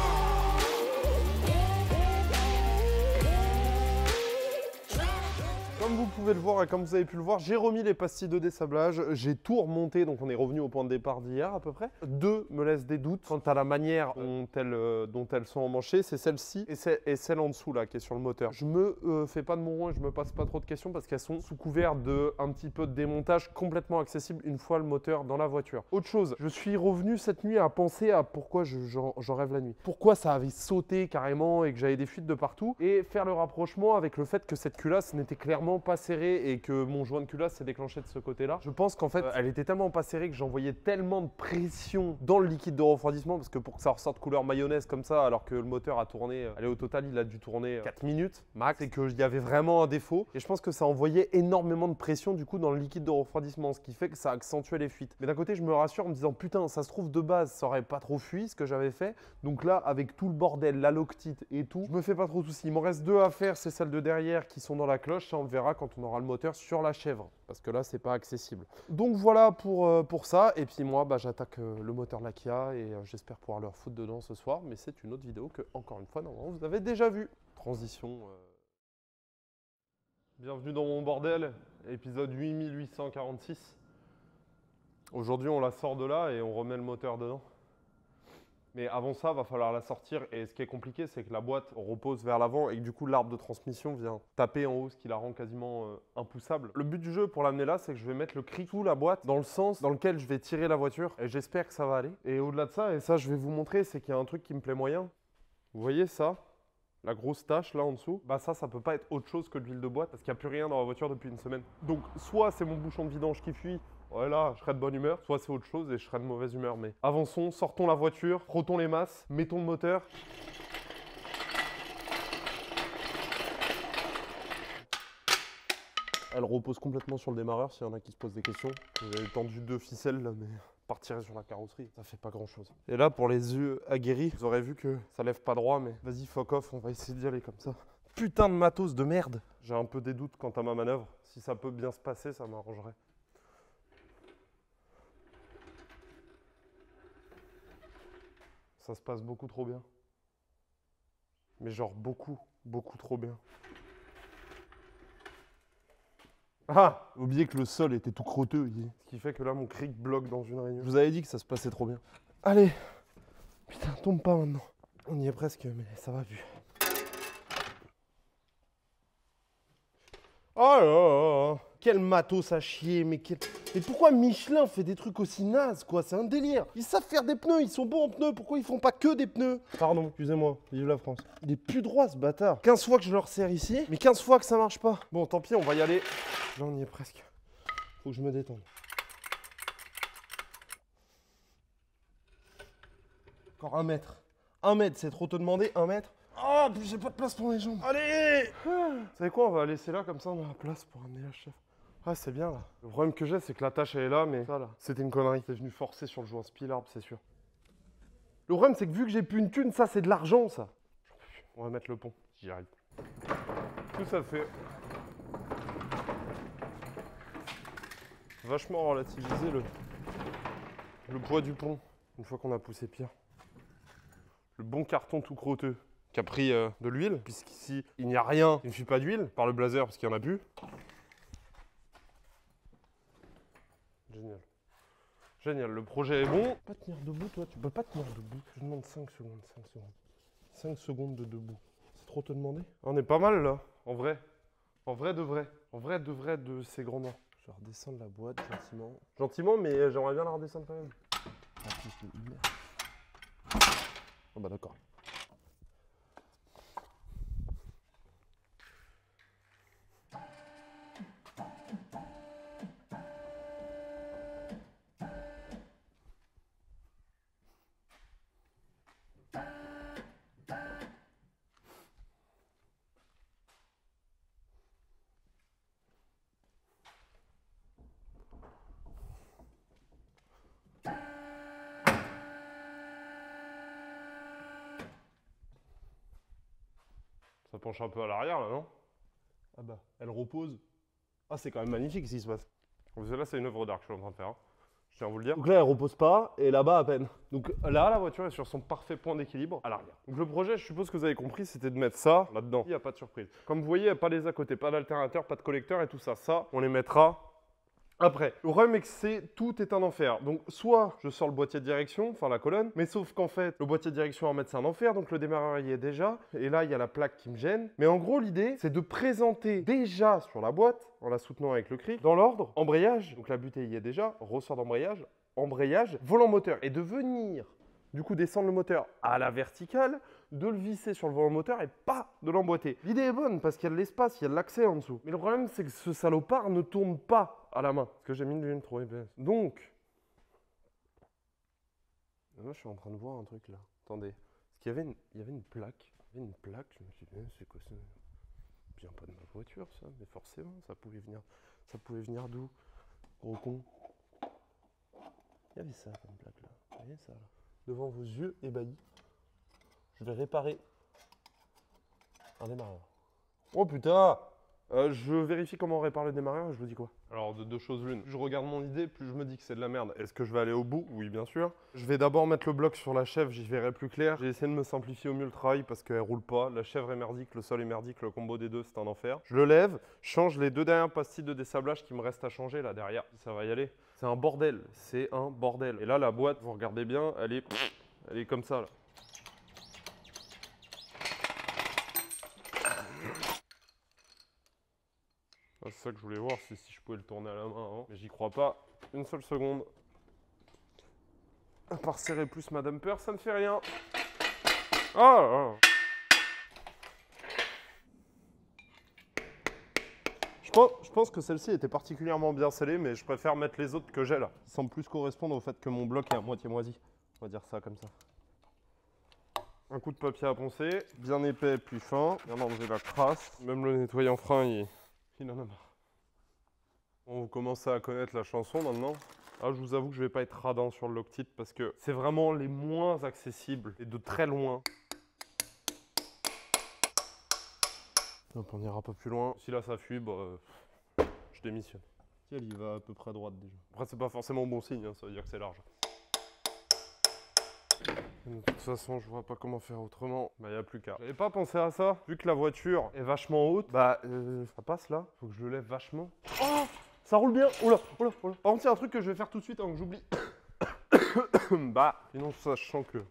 Comme vous pouvez le voir et comme vous avez pu le voir, j'ai remis les pastilles de désablage, j'ai tout remonté, donc on est revenu au point de départ d'hier à peu près. Deux me laissent des doutes quant à la manière dont elles sont emmanchées, c'est celle-ci et celle en dessous là qui est sur le moteur. Je me fais pas de mon rond et je me passe pas trop de questions parce qu'elles sont sous couvert de un petit peu de démontage complètement accessible une fois le moteur dans la voiture. Autre chose, je suis revenu cette nuit à penser à pourquoi j'en rêve la nuit. Pourquoi ça avait sauté carrément et que j'avais des fuites de partout et faire le rapprochement avec le fait que cette culasse n'était clairement pas serrée et que mon joint de culasse s'est déclenché de ce côté-là. Je pense qu'en fait, elle était tellement pas serrée que j'envoyais tellement de pression dans le liquide de refroidissement parce que pour que ça ressorte couleur mayonnaise comme ça alors que le moteur a tourné, allez au total il a dû tourner 4 minutes max et qu'il y avait vraiment un défaut et je pense que ça envoyait énormément de pression du coup dans le liquide de refroidissement ce qui fait que ça accentuait les fuites. Mais d'un côté je me rassure en me disant putain ça se trouve de base ça aurait pas trop fui ce que j'avais fait donc là avec tout le bordel, la loctite et tout, je me fais pas trop de soucis. Il m'en reste deux à faire, c'est celles de derrière qui sont dans la cloche, ça on le verra quand on aura le moteur sur la chèvre parce que là c'est pas accessible. Donc voilà pour ça et puis moi bah, j'attaque le moteur de la Kia et j'espère pouvoir leur foutre dedans ce soir mais c'est une autre vidéo que encore une fois normalement vous avez déjà vue. Transition. Bienvenue dans mon bordel, épisode 8846. Aujourd'hui on la sort de là et on remet le moteur dedans. Mais avant ça, va falloir la sortir et ce qui est compliqué, c'est que la boîte repose vers l'avant et que du coup l'arbre de transmission vient taper en haut, ce qui la rend quasiment impoussable. Le but du jeu pour l'amener là, c'est que je vais mettre le cric sous la boîte dans le sens dans lequel je vais tirer la voiture et j'espère que ça va aller. Et au-delà de ça, et ça je vais vous montrer, c'est qu'il y a un truc qui me plaît moyen. Vous voyez ça ? La grosse tache là en dessous, bah ça peut pas être autre chose que de l'huile de boîte parce qu'il n'y a plus rien dans la voiture depuis une semaine. Donc soit c'est mon bouchon de vidange qui fuit, voilà, je serai de bonne humeur, soit c'est autre chose et je serai de mauvaise humeur. Mais avançons, sortons la voiture, frottons les masses, mettons le moteur. Elle repose complètement sur le démarreur s'il y en a qui se posent des questions. J'ai tendu deux ficelles là, mais partirait sur la carrosserie, ça fait pas grand chose. Et là, pour les yeux aguerris, vous aurez vu que ça lève pas droit, mais vas-y, fuck off, on va essayer d'y aller comme ça. Putain de matos de merde! J'ai un peu des doutes quant à ma manœuvre. Si ça peut bien se passer, ça m'arrangerait. Ça se passe beaucoup trop bien. Mais genre beaucoup trop bien. Ah! Oubliez que le sol était tout crotteux. Ce qui fait que là, mon cric bloque dans une réunion. Je vous avais dit que ça se passait trop bien. Allez! Putain, tombe pas maintenant. On y est presque, mais ça va plus. Oh là là! Quel matos à chier, mais pourquoi Michelin fait des trucs aussi nazes, quoi? C'est un délire. Ils savent faire des pneus, ils sont bons en pneus. Pourquoi ils font pas que des pneus? Pardon, excusez-moi. Vive la France. Il est plus droit, ce bâtard. 15 fois que je le resserre ici, mais 15 fois que ça marche pas. Bon, tant pis, on va y aller. Là, on y est presque. Faut que je me détende. Encore 1 mètre. 1 mètre, c'est trop te demander, 1 mètre. Oh, puis j'ai pas de place pour les jambes. Allez! Vous savez quoi, on va laisser là, comme ça on a la place pour amener la chef. Ah, c'est bien là. Le problème que j'ai, c'est que la tâche elle est là, mais ça là, c'était une connerie. C'est venu forcer sur le joint Spilarb, c'est sûr. Le problème, c'est que vu que j'ai plus une thune, ça c'est de l'argent, ça. On va mettre le pont, j'y arrive. Tout à fait. Vachement relativiser le poids du pont, une fois qu'on a poussé Pierre. Le bon carton tout crotteux qui a pris de l'huile, puisqu'ici il n'y a rien, il ne fuit pas d'huile, par le blazer parce qu'il n'y en a plus. Génial. Génial, le projet est bon. Pas tenir debout, toi, tu peux pas tenir debout. Je demande 5 secondes, 5 secondes. 5 secondes de debout. C'est trop te demander? On est pas mal là, en vrai. En vrai de vrai. En vrai de vrai de ces grands noms. Je vais redescendre la boîte gentiment. Gentiment, mais j'aimerais bien la redescendre quand même. Ah, plus de merde. Oh bah d'accord. Ça penche un peu à l'arrière là, non? Ah bah, elle repose. Ah, c'est quand même magnifique ce qui se passe. Parce que là, c'est une œuvre d'art que je suis en train de faire. Hein. je tiens à vous le dire. Donc là, elle repose pas, et là-bas à peine. Donc là, la voiture est sur son parfait point d'équilibre à l'arrière. Donc le projet, je suppose que vous avez compris, c'était de mettre ça là-dedans. Il n'y a pas de surprise. Comme vous voyez, il n'y a pas les à côté, pas d'alternateur, pas de collecteur et tout ça. Ça, on les mettra après. Le problème est que tout est un enfer. Donc soit je sors le boîtier de direction, enfin la colonne, mais sauf qu'en fait, le boîtier de direction à remettre c'est un enfer, donc le démarreur y est déjà. Et là, il y a la plaque qui me gêne. Mais en gros, l'idée, c'est de présenter déjà sur la boîte, en la soutenant avec le cric, dans l'ordre, embrayage, donc la butée y est déjà, ressort d'embrayage, embrayage, volant moteur. Et de venir, du coup, descendre le moteur à la verticale, de le visser sur le volant moteur et pas de l'emboîter. L'idée est bonne parce qu'il y a de l'espace, il y a de l'accès en dessous. Mais le problème, c'est que ce salopard ne tourne pas à la main. Parce que j'ai mis une lune trop épaisse. Donc, là, je suis en train de voir un truc là. Attendez. Parce qu'il y avait une plaque. Il y avait une plaque. Je me suis dit, c'est quoi ça? Vient pas de ma voiture, ça. Mais forcément, ça pouvait venir d'où? Gros con. Il y avait ça comme plaque là. Vous voyez ça là? Devant vos yeux ébahis. Je vais réparer un démarreur. Oh putain! Je vérifie comment on répare le démarreur et je vous dis quoi. Alors de deux choses l'une, plus je regarde mon idée, plus je me dis que c'est de la merde. Est-ce que je vais aller au bout? Oui bien sûr. Je vais d'abord mettre le bloc sur la chèvre, j'y verrai plus clair. J'ai essayé de me simplifier au mieux le travail parce qu'elle roule pas. La chèvre est merdique, le sol est merdique, le combo des deux c'est un enfer. Je le lève, change les deux dernières pastilles de dessablage qui me restent à changer là derrière. Ça va y aller. C'est un bordel, c'est un bordel. Et là la boîte, vous regardez bien, elle est comme ça là. Ah, c'est ça que je voulais voir, c'est si je pouvais le tourner à la main. Hein. Mais j'y crois pas une seule seconde. À part serrer plus ma dumper, ça ne fait rien. Ah, Je pense que celle-ci était particulièrement bien scellée, mais je préfère mettre les autres que j'ai là. Ils semblent plus correspondre au fait que mon bloc est à moitié moisi. On va dire ça comme ça. Un coup de papier à poncer, bien épais puis fin, bien enlever la crasse. Même le nettoyant frein, il en a marre. Bon, vous commencez à connaître la chanson maintenant. Ah, je vous avoue que je vais pas être radin sur le Loctite parce que c'est vraiment les moins accessibles et de très loin. Hop, on ira pas plus loin. Si là ça fuit, bah, je démissionne. Il va à peu près droite déjà. Après, c'est pas forcément bon signe, hein, ça veut dire que c'est large. De toute façon, je vois pas comment faire autrement. Bah, y a plus qu'à. J'avais pas pensé à ça. Vu que la voiture est vachement haute, bah, ça passe là. Faut que je le lève vachement. Oh, ça roule bien. Oh là, oh là, oh là. Par contre, il y a un truc que je vais faire tout de suite avant que j'oublie. Bah, sinon, sachant que.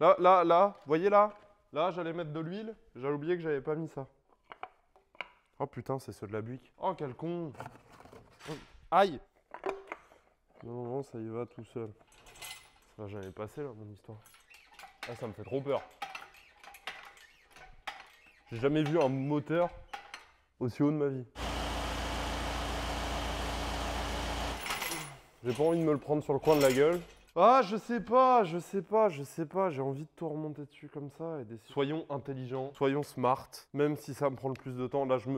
Là, vous voyez là? Là, j'allais mettre de l'huile. J'avais oublié que j'avais pas mis ça. Oh putain, c'est ceux de la Buick. Oh, quel con. Aïe. Non, ça y va tout seul. Ça va jamais passer là, mon histoire. Ah, ça me fait trop peur. J'ai jamais vu un moteur aussi haut de ma vie. J'ai pas envie de me le prendre sur le coin de la gueule. Ah, je sais pas. J'ai envie de tout remonter dessus comme ça. Et soyons intelligents, soyons smart. Même si ça me prend le plus de temps, là je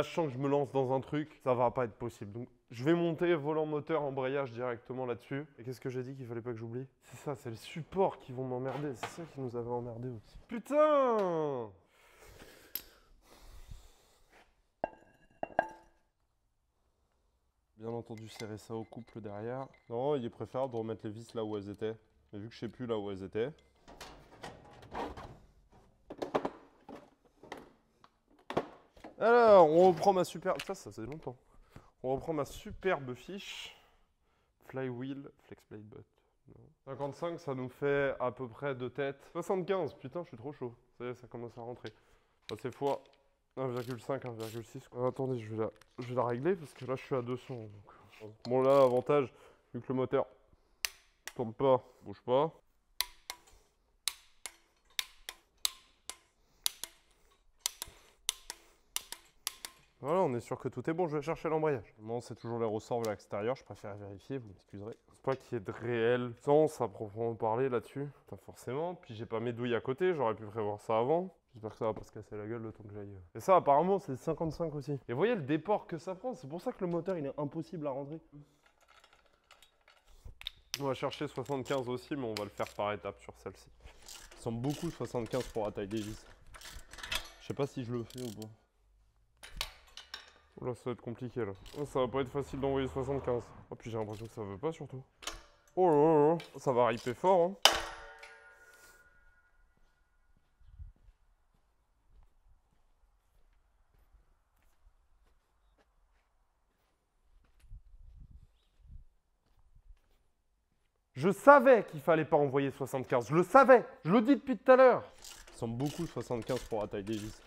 sens que je me lance dans un truc, ça va pas être possible. Donc je vais monter volant moteur, embrayage directement là-dessus. Et qu'est-ce que j'ai dit qu'il fallait pas que j'oublie? C'est ça, c'est les supports qui vont m'emmerder. C'est ça qui nous avait emmerdé aussi. Putain! Bien entendu, serrer ça au couple derrière. Non, il est préférable de remettre les vis là où elles étaient. Mais vu que je sais plus là où elles étaient. Alors, on reprend ma superbe... Ça faisait longtemps. On reprend ma superbe fiche. Flywheel, flexblade butt. Non. 55, ça nous fait à peu près 2 têtes. 75, putain, je suis trop chaud. Ça y est, ça commence à rentrer. Ça, c'est fois 1,5, 1,6. Attendez, je vais la régler parce que là, je suis à 200. Donc... Bon, là, avantage, vu que le moteur tourne pas, bouge pas. Voilà, on est sûr que tout est bon, je vais chercher l'embrayage. Bon, c'est toujours les ressorts vers l'extérieur, je préfère vérifier, vous m'excuserez. Je pense pas qu'il y ait de réel sens à proprement parler là-dessus. Pas forcément, puis j'ai pas mes douilles à côté, j'aurais pu prévoir ça avant. J'espère que ça va pas se casser la gueule le temps que j'aille. Et ça, apparemment, c'est 55 aussi. Et vous voyez le déport que ça prend, c'est pour ça que le moteur, il est impossible à rentrer. On va chercher 75 aussi, mais on va le faire par étapes sur celle-ci. Il semble beaucoup 75 pour la taille des vis. Je sais pas si je le fais ou pas. Oh là, ça va être compliqué là. Oh, ça va pas être facile d'envoyer 75. Oh, puis j'ai l'impression que ça veut pas surtout. Oh là là, ça va riper fort, hein. Je savais qu'il fallait pas envoyer 75, je le savais, je le dis depuis tout à l'heure. Ça semble beaucoup 75 pour la taille des vis.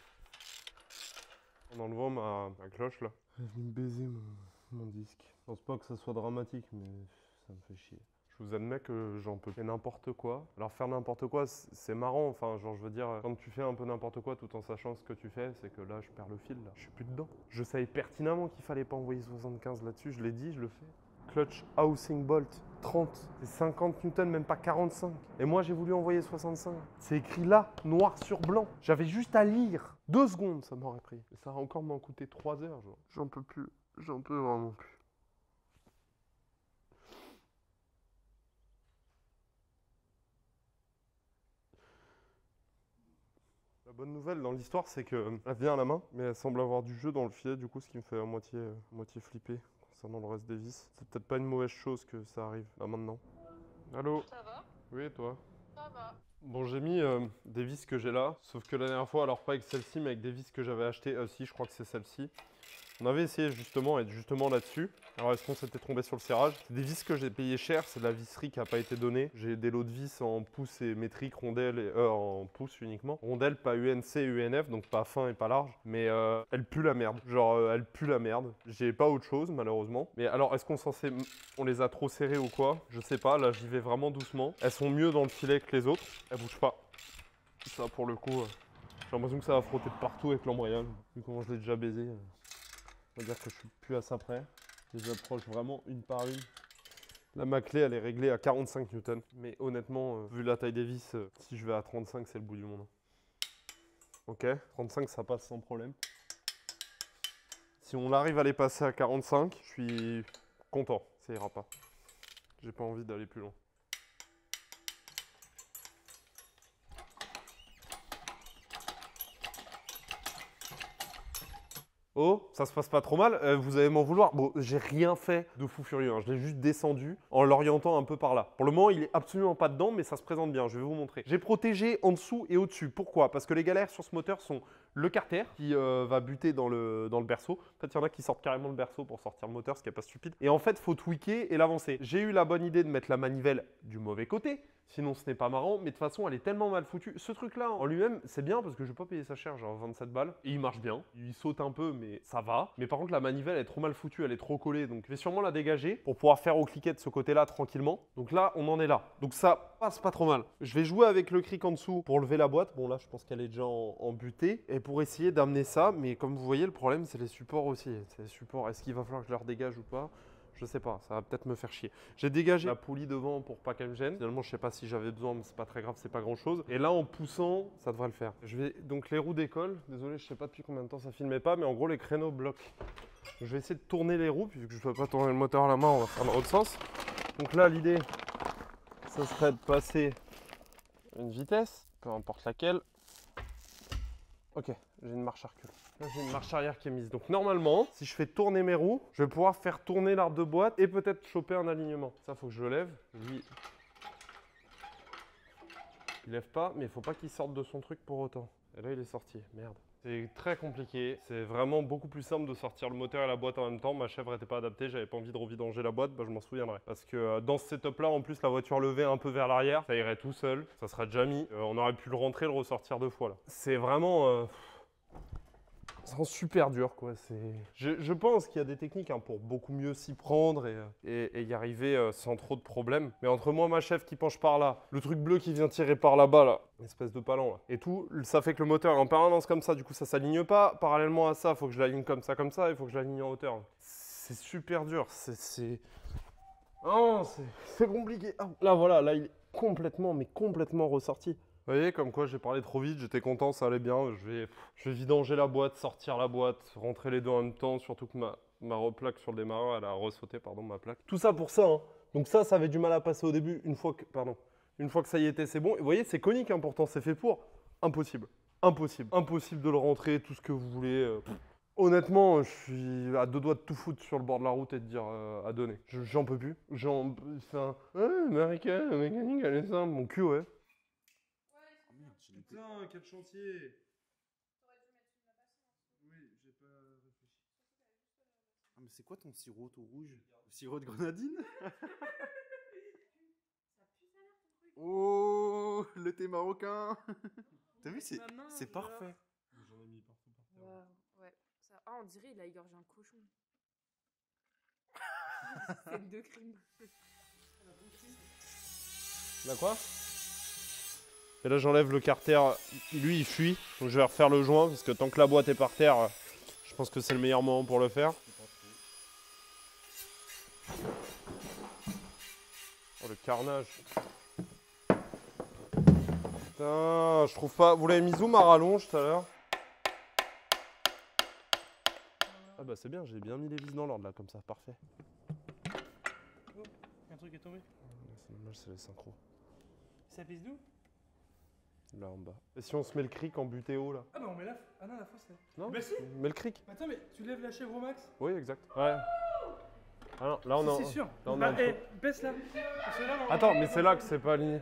En enlevant ma cloche là. Elle est venue me baiser mon disque. Je pense pas que ça soit dramatique, mais ça me fait chier. Je vous admets que j'en peux faire n'importe quoi. Alors faire n'importe quoi, c'est marrant. Enfin, genre, je veux dire, quand tu fais un peu n'importe quoi tout en sachant ce que tu fais, c'est que là, je perds le fil. Là. Je suis plus dedans. Je savais pertinemment qu'il fallait pas envoyer 75 là-dessus. Je l'ai dit, je le fais. Clutch housing bolt 30, c'est 50 newtons, même pas 45. Et moi j'ai voulu envoyer 65. C'est écrit là, noir sur blanc. J'avais juste à lire. 2 secondes ça m'aurait pris. Et ça a encore m'en coûté 3 heures. J'en peux plus. J'en peux vraiment plus. La bonne nouvelle dans l'histoire, c'est qu'elle vient à la main, mais elle semble avoir du jeu dans le filet, du coup, ce qui me fait à moitié flipper. Concernant le reste des vis. C'est peut-être pas une mauvaise chose que ça arrive là maintenant. Allô? Ça va? Oui, et toi? Ça va. Bon, j'ai mis des vis que j'ai là, sauf que la dernière fois, alors pas avec celle-ci, mais avec des vis que j'avais achetées. Si, je crois que c'est celle-ci. On avait essayé justement d'être justement là-dessus. Alors est-ce qu'on s'était trompé sur le serrage? C'est des vis que j'ai payé cher, c'est de la visserie qui n'a pas été donnée. J'ai des lots de vis en pouces et métriques, rondelles, et, en pouces uniquement. Rondelles, pas UNC, UNF, donc pas fin et pas large. Mais elle pue la merde. Genre elle pue la merde. J'ai pas autre chose malheureusement. Mais alors est-ce qu'on on les a trop serrées ou quoi? Je sais pas, là j'y vais vraiment doucement. Elles sont mieux dans le filet que les autres. Elles bougent pas. Ça pour le coup, j'ai l'impression que ça va frotter de partout avec l'embrayage. Vu comment je l'ai déjà baisé. On va dire que je suis plus à ça près. Je les approche vraiment une par une. Là, ma clé, elle est réglée à 45 newtons. Mais honnêtement, vu la taille des vis, si je vais à 35, c'est le bout du monde. Ok, 35, ça passe sans problème. Si on arrive à les passer à 45, je suis content. Ça ira pas. J'ai pas envie d'aller plus loin. Oh, ça se passe pas trop mal, vous allez m'en vouloir. Bon, j'ai rien fait de fou furieux, hein. Je l'ai juste descendu en l'orientant un peu par là. Pour le moment, il est absolument pas dedans, mais ça se présente bien, je vais vous montrer. J'ai protégé en dessous et au-dessus. Pourquoi? Parce que les galères sur ce moteur sont le carter qui va buter dans le berceau. En fait, il y en a qui sortent carrément le berceau pour sortir le moteur, ce qui n'est pas stupide. Et en fait, il faut tweaker et l'avancer. J'ai eu la bonne idée de mettre la manivelle du mauvais côté. Sinon, ce n'est pas marrant, mais de toute façon, elle est tellement mal foutue. Ce truc-là, en lui-même, c'est bien parce que je vais pas payer ça cher, genre 27 balles. Et il marche bien. Il saute un peu, mais ça va. Mais par contre, la manivelle est trop mal foutue, elle est trop collée. Donc, je vais sûrement la dégager pour pouvoir faire au cliquet de ce côté-là tranquillement. Donc là, on en est là. Donc ça passe pas trop mal. Je vais jouer avec le cric en dessous pour lever la boîte. Bon, là, je pense qu'elle est déjà en butée. Et pour essayer d'amener ça, mais comme vous voyez, le problème, c'est les supports aussi. C'est les supports. Est-ce qu'il va falloir que je leur dégage ou pas? Je sais pas, ça va peut-être me faire chier. J'ai dégagé la poulie devant pour pas qu'elle me gêne. Finalement, je sais pas si j'avais besoin, mais c'est pas très grave, c'est pas grand chose. Et là, en poussant, ça devrait le faire. Je vais donc les roues d'école. Désolé, je sais pas depuis combien de temps ça filmait pas, mais en gros, les créneaux bloquent. Je vais essayer de tourner les roues, puisque je peux pas tourner le moteur à la main, on va faire dans l'autre sens. Donc là, l'idée, ça serait de passer une vitesse, peu importe laquelle. Ok, j'ai une marche à recul. Là, j'ai une marche arrière qui est mise. Donc normalement, si je fais tourner mes roues, je vais pouvoir faire tourner l'arbre de boîte et peut-être choper un alignement. Ça, faut que je le lève. Lui, il lève pas, mais il faut pas qu'il sorte de son truc pour autant. Et là, il est sorti. Merde. C'est très compliqué. C'est vraiment beaucoup plus simple de sortir le moteur et la boîte en même temps. Ma chèvre n'était pas adaptée. J'avais pas envie de revidanger la boîte. Bah, je m'en souviendrai. Parce que dans ce setup-là, en plus, la voiture levée un peu vers l'arrière, ça irait tout seul. Ça sera déjà mis. On aurait pu le rentrer et le ressortir 2 fois là. C'est vraiment... C'est super dur quoi. Je pense qu'il y a des techniques hein, pour beaucoup mieux s'y prendre et y arriver sans trop de problèmes. Mais entre moi, ma chef qui penche par là, le truc bleu qui vient tirer par là-bas, là, espèce de palan là, et tout, ça fait que le moteur est en permanence comme ça, du coup ça s'aligne pas. Parallèlement à ça, il faut que je l'aligne comme ça, il faut que je l'aligne en hauteur. C'est super dur, oh, c'est compliqué. Ah, là voilà, là il est complètement ressorti. Vous voyez, comme quoi j'ai parlé trop vite, j'étais content, ça allait bien. Je vais vidanger la boîte, sortir la boîte, rentrer les deux en même temps, surtout que ma replaque sur le démarreur, elle a ressauté, pardon, ma plaque. Tout ça pour ça, hein. Donc ça avait du mal à passer au début, une fois que ça y était, c'est bon. Et vous voyez, c'est conique, hein, pourtant, c'est fait pour. Impossible de le rentrer, tout ce que vous voulez. Honnêtement, je suis à deux doigts de tout foutre sur le bord de la route et de dire à donner. J'en peux plus. Enfin, américain, mécanique, elle est simple. Mon cul, ouais. Putain, quel chantier. Oui, j'ai pas réfléchi. Ah, mais c'est quoi ton sirop tout rouge? Le sirop de grenadine? Oh, le thé marocain. T'as vu, c'est Ma main, c'est je parfait. J'en ai mis partout par terre. Waouh, ouais. Ça... Ah, on dirait il a égorgé un cochon. Scène de crime. Là quoi? Et là j'enlève le carter, lui il fuit, donc je vais refaire le joint parce que tant que la boîte est par terre, je pense que c'est le meilleur moment pour le faire. Oh le carnage. Putain, je trouve pas. Vous l'avez mis où ma rallonge tout à l'heure? Ah bah c'est bien, j'ai bien mis les vis dans l'ordre là, comme ça, parfait. Un truc est tombé. C'est dommage, c'est les synchros. Ça pisse d'où? Là en bas. Et si on se met le cric en butéo là? Ah bah on met la... Ah non, la fosse là. Non? Bah si. Mets le cric. Attends, mais tu lèves la chèvre au max? Oui, exact. Ouais. Ah non, là on a. C'est sûr. Là, on a Bah, un peu. baisse là. Parce que là, on- Attends, mais c'est là que c'est pas aligné.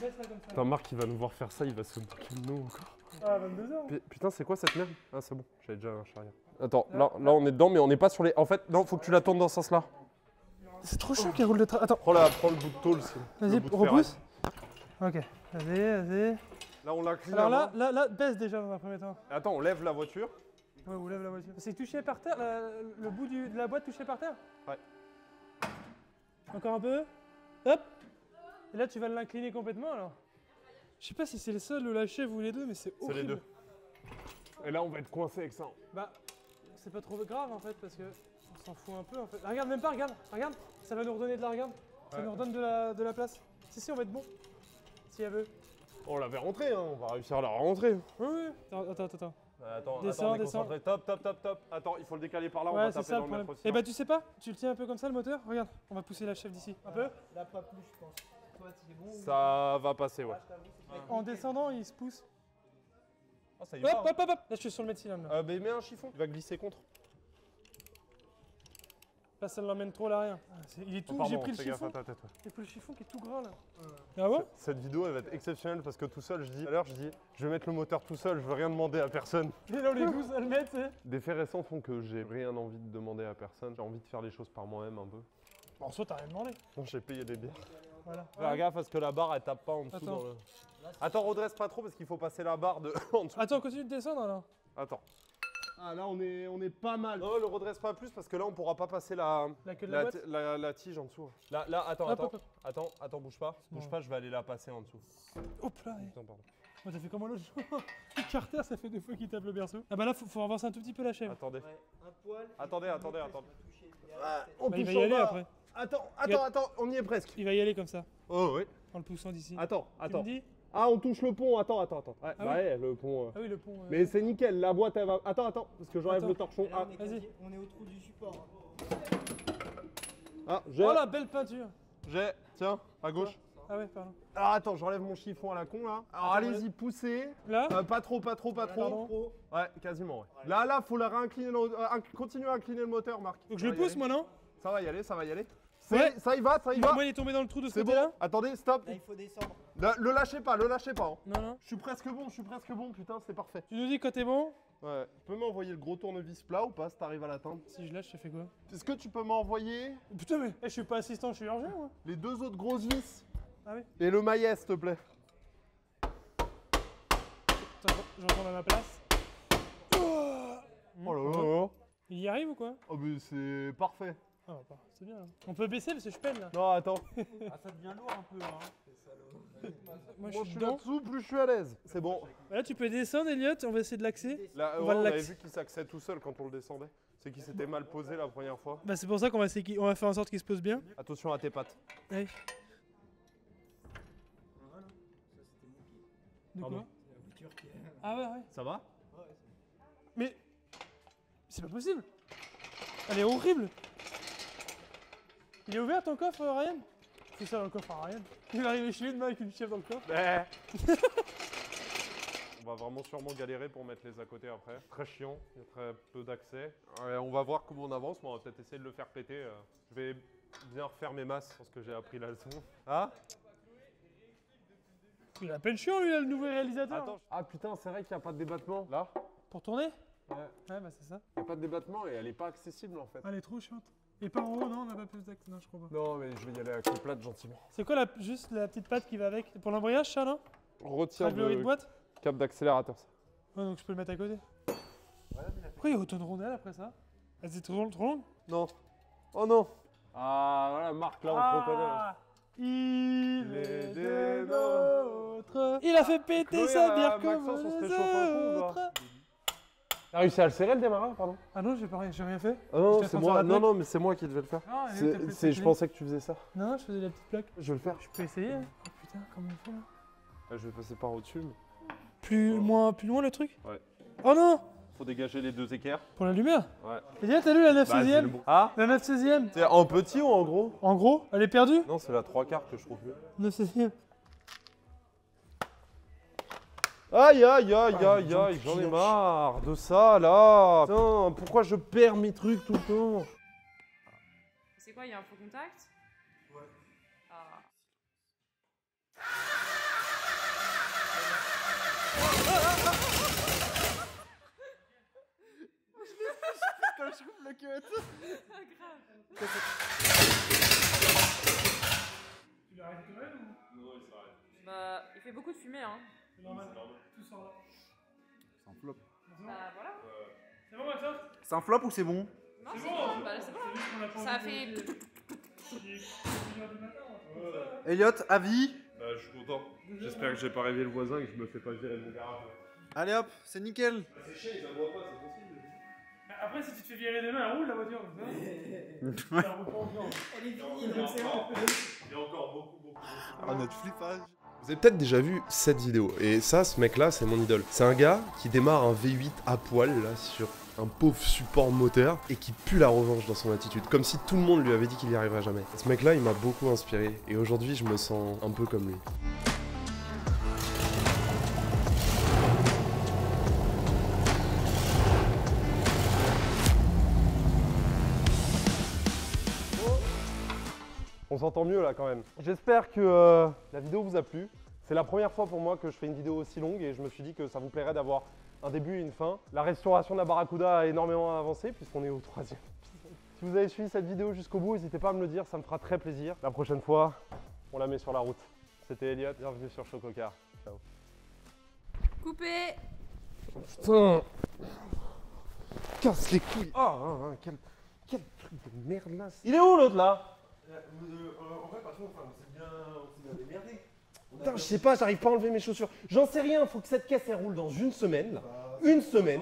Baisse là comme ça. Putain, Marc il va nous voir faire ça, il va se moquer de nous encore. Ah, 22h. Putain, c'est quoi cette merde? Ah, c'est bon, j'avais déjà un chariot. Attends, là on est dedans, mais on n'est pas sur les. En fait, non, faut que tu la tournes dans ce sens-là. C'est trop chiant qu'elle roule de train. Attends, Prends le bout de tôle, c'est. vas-y, le bout de repousse. Ok, vas-y. Là, on l'incline. Alors avant. là, baisse déjà dans un premier temps. Attends, on lève la voiture. Ouais, ou lève la voiture. C'est touché par terre, le bout de la boîte touché par terre? Ouais. Encore un peu. Hop. Et là, tu vas l'incliner complètement alors. Je sais pas si c'est le seul ou la chèvre ou les deux, mais c'est C'est horrible. les deux. Et là, on va être coincé avec ça. Bah, c'est pas trop grave en fait, parce que on s'en fout un peu en fait. Ah, regarde, même pas, regarde. Ça va nous redonner de la regarde. Ça Ouais. nous redonne de la place. Si, on va être bon. Si elle veut. On l'avait rentré, hein, on va réussir à la rentrer. Oui, oui. Attends. Attends, Descends, on est descends. concentré. Top. Attends, il faut le décaler par là, on Ouais, va c'est taper ça le dans le problème. mettre aussi. Et bah, tu sais pas, tu le tiens un peu comme ça le moteur. Regarde, on va pousser la chèvre d'ici. Un peu. Là, pas plus, je pense. Toi, c'est bon ou- Ça va passer, ouais. Ah, je t'avoue, c'est pas En descendant, il se pousse. Ah, ça y Hop, va. hop. Là, je suis sur le médecine là. Mais mets un chiffon, il va glisser contre. Là, ça l'emmène trop à l'arrière. Ah, il est tout. Pardon, J'ai pris le fais gaffe chiffon. à ta tête, ouais. J'ai pris le chiffon qui est tout gras là. Ah ouais? Cette vidéo, elle va être exceptionnelle parce que tout seul, tout à l'heure, je dis, je vais mettre le moteur tout seul, je veux rien demander à personne. Et là, on est 12 à le mettre, c'est. Des faits récents font que j'ai rien envie de demander à personne. J'ai envie de faire les choses par moi-même un peu. En soi, t'as rien demandé. Bon, j'ai payé des bières. Voilà. Fais gaffe parce que la barre, elle tape pas en dessous. Attends. Dans le... Attends, redresse pas trop parce qu'il faut passer la barre de en dessous. Attends, continue de descendre alors. Attends. Ah là, on est pas mal. Non, le redresse pas plus parce que là, on pourra pas passer la La queue de la boîte. la tige en dessous. Là, attends, Hop. attends, bouge pas. Bouge bon. pas, je vais aller la passer en dessous. Hop là. Putain, pardon. Oh, t'as fait comment l'autre jour? Le carter, ça fait 2 fois qu'il tape le berceau. Ah bah là, faut avancer un tout petit peu la chèvre. Attendez. Ouais, un poil. Attendez. Bah, On il touche va y en aller bas. après. Attends, on y est presque. Il va y aller comme ça, Oh oui. en le poussant d'ici. Attends. Tu me dis? Ah, on touche le pont. Attends. Ouais, Ah bah ouais, le pont. Ah oui, le pont. Mais c'est nickel, la boîte elle va. Attends, parce que j'enlève Attends. le torchon. Là, vas-y. on est au trou du support. J'ai. Oh la belle peinture. Tiens, à gauche. Ah ouais, pardon. Alors attends, j'enlève mon chiffon à la con là. Alors allez-y, poussez. Là? Pas trop. Pardon. Ouais, quasiment, ouais. Là, faut la réincliner. Continue à incliner le moteur, Marc. Donc je Ça le va y pousse aller. moi, non? Ça va y aller. Ouais. Ça y va. Moi, il est tombé dans le trou de ce C'est bon. côté-là? Attendez, stop. Là, il faut descendre. Le lâchez pas. Hein. Non. Je suis presque bon, putain, c'est parfait. Tu nous dis quand t'es bon? Ouais. Tu peux m'envoyer le gros tournevis plat ou pas si t'arrives à l'atteindre? Si je lâche, je fais quoi? Est-ce que tu peux m'envoyer Putain, mais je suis pas assistant, je suis urgent moi. les 2 autres grosses vis? Ah oui? Et le maillet, s'il te plaît. Attends, je retourne à ma place. Oh là là. Il y arrive ou quoi? Oh mais c'est parfait. Ah bah, c'est bien là. On peut baisser parce que je peine là. Non, attends. Ah, ça devient lourd un peu, hein. Moi Moi je suis dedans. là-dessous, plus je suis à l'aise. C'est bon. Là tu peux descendre Elliot, on va essayer de l'axer. Là, On ouais, va on avait l'axer. vu qu'il s'axait tout seul quand on le descendait. C'est qu'il s'était mal posé la première fois. Bah c'est pour ça qu'on va essayer on va faire en sorte qu'il se pose bien. Attention à tes pattes. Allez. Voilà. Ça, c'était mon pied. De Pardon. quoi? C'est la voiture qui est. Ah ouais. Ça va? Mais c'est pas possible. Elle est horrible. Il est ouvert ton coffre Ryan? Fais ça dans le coffre à Ryan. Il va arriver chez lui demain avec une chèvre dans le coffre. On va vraiment sûrement galérer pour mettre les à côté après. Très chiant, il y a très peu d'accès. On va voir comment on avance, mais on va peut-être essayer de le faire péter. Je vais bien refaire mes masses parce que j'ai appris la leçon. Ah? Il a peine chiant lui là, le nouveau réalisateur. Attends. Ah putain, c'est vrai qu'il n'y a pas de débattement. Là? Pour tourner? Ouais. Ouais bah c'est ça. Il n'y a pas de débattement et elle est pas accessible en fait. Ah, elle est trop chiante. Et par en haut, non, on n'a pas plus d'accès, non je crois pas. Non, mais je vais y aller avec le plat gentiment. C'est quoi juste la petite patte qui va avec? Pour l'embrayage ça là? Retire Réglerie de le boîte? câble d'accélérateur. Ouais donc je peux le mettre à côté. Pourquoi il y a autant de rondelles après ça? Ah, c'est trop long? Non. Oh non. Ah voilà, Marc, là on te reconnaît. Il est est des des nôtres. Il a fait péter Chloé, sa bière comme Maxence, on se les réchauffe un coup ou pas? autres. T'as réussi à le serrer le démarrage, pardon? Ah non, j'ai rien fait. Ah non, J'étais c'est en train de moi. faire la Non, plaque. non, mais c'est moi qui devais le faire. Ah, elle est où, ta plaque, Je pensais que tu faisais ça. Non, je faisais la petite plaque. Je vais le faire. Je peux essayer. Hein. Oh, putain, comment on fait là? Ah, je vais passer par au-dessus. Mais... Plus loin le truc? Ouais. Oh non! Faut dégager les deux équerres. Pour la lumière? Ouais. Et là, t'as lu la 9 Bah, 16e? Ah? La 9 16e? C'est en petit ou en gros? En gros, elle est perdue? Non, c'est la 3/4 que je trouve mieux. 9 16e. Aïe, aïe, aïe, aïe, aïe, j'en ai marre de ça là. Putain, pourquoi je perds mes trucs tout le temps? C'est quoi, il y a un faux contact? Ouais. Ah. Quand je trouve le cut. Grave. Tu l'as arrêté toi-même ou? Non, il s'arrête. Bah, il fait beaucoup de fumée, hein. C'est normal. Tout sort là. C'est un flop. Bah voilà. C'est bon, Maxence? C'est un flop ou c'est bon? Non, c'est bon, bah c'est bon. C'est juste qu'on a pas Ça a envie fait. de- Il est 1h du matin, on va faire ça. Elliot, avis? Bah, je suis content. J'espère que j'ai pas réveillé le voisin et que je me fais pas virer de mon garage. Allez hop, c'est nickel. C'est chiant, il aboie pas, c'est possible. Après, si tu te fais virer demain, elle roule la voiture. Ça Ça roule pas en viande. Elle est finie, donc c'est bon. Il y a encore beaucoup. Ah, notre flippage. Vous avez peut-être déjà vu cette vidéo, et ça, ce mec-là, c'est mon idole. C'est un gars qui démarre un V8 à poil, là, sur un pauvre support moteur, et qui pue la revanche dans son attitude, comme si tout le monde lui avait dit qu'il y arriverait jamais. Ce mec-là, il m'a beaucoup inspiré, et aujourd'hui, je me sens un peu comme lui. On s'entend mieux là quand même. J'espère que la vidéo vous a plu. C'est la première fois pour moi que je fais une vidéo aussi longue et je me suis dit que ça vous plairait d'avoir un début et une fin. La restauration de la Barracuda a énormément avancé puisqu'on est au 3e épisode. Si vous avez suivi cette vidéo jusqu'au bout, n'hésitez pas à me le dire, ça me fera très plaisir. La prochaine fois, on la met sur la route. C'était Elliot, bienvenue sur Chococar. Ciao. Coupé. Putain, casse les couilles. Quel truc de merde là. Il est où l'autre là? En vrai, patron, on s'est bien démerdé. Putain, je sais pas, j'arrive pas à enlever mes chaussures. J'en sais rien, faut que cette caisse elle roule dans une semaine. Là. Une semaine.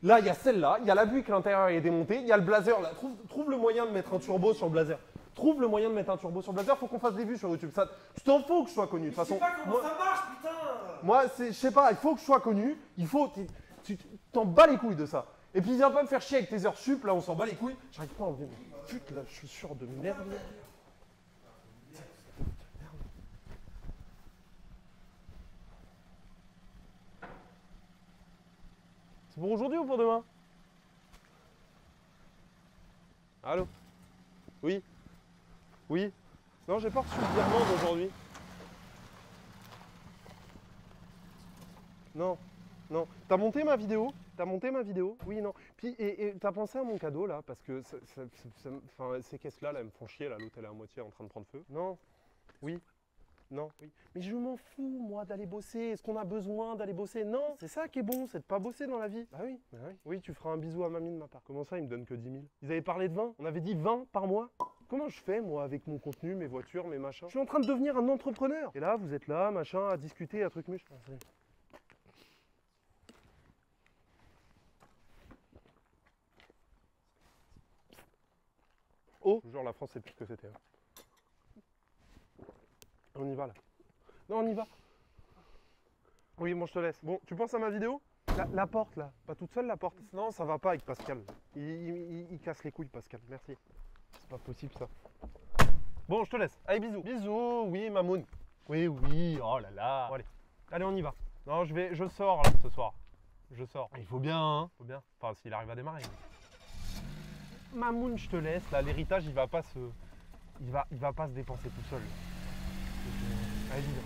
Là, il y a celle-là, il y a la bulle que l'intérieur est démonté, il y a le blazer là. Trouve le moyen de mettre un turbo sur le blazer. Trouve le moyen de mettre un turbo sur le blazer, faut qu'on fasse des vues sur YouTube. Ça, tu t'en fous que je sois connu. De toute façon, moi, Ça marche, putain. moi, je sais pas, il faut que je sois connu. Il faut, tu t'en bats les couilles de ça. Et puis viens pas me faire chier avec tes heures sup, là on s'en bat les couilles. J'arrive pas à enlever mes putes la chaussure de merde. C'est pour aujourd'hui ou pour demain? Allô? Oui? Oui? Non, j'ai pas reçu le virement d'aujourd'hui. Non, non. T'as monté ma vidéo? T'as monté ma vidéo? Oui, non. Puis, et t'as pensé à mon cadeau là? Parce que ces caisses-là, elles me font chier. Là, l'hôtel est à moitié en train de prendre feu. Non? Oui? Non? Oui. Mais je m'en fous, moi, d'aller bosser. Est-ce qu'on a besoin d'aller bosser? Non! C'est ça qui est bon, c'est de pas bosser dans la vie. Bah oui, bah oui. Oui, tu feras un bisou à mamie de ma part. Comment ça, ils me donnent que 10 000? Ils avaient parlé de 20? On avait dit 20 par mois? Comment je fais, moi, avec mon contenu, mes voitures, mes machins? Je suis en train de devenir un entrepreneur. Et là, vous êtes là, machin, à discuter, à truc muche. Oh, genre la France c'est plus ce que c'était. Hein. On y va là. Non, on y va. Oui, bon, je te laisse. Bon, tu penses à ma vidéo? La porte là, pas toute seule la porte. Non, ça va pas avec Pascal. Il casse les couilles, Pascal. Merci. C'est pas possible ça. Bon, je te laisse. Allez, bisous. Bisous, oui, Mamoun. Oui, oh là là. Bon, allez, on y va. Non, je sors là ce soir. Je sors. Il faut bien, hein. Faut bien. Enfin, s'il arrive à démarrer. Mamoun, je te laisse. Là, l'héritage, il va pas se dépenser tout seul. Allez, dis donc.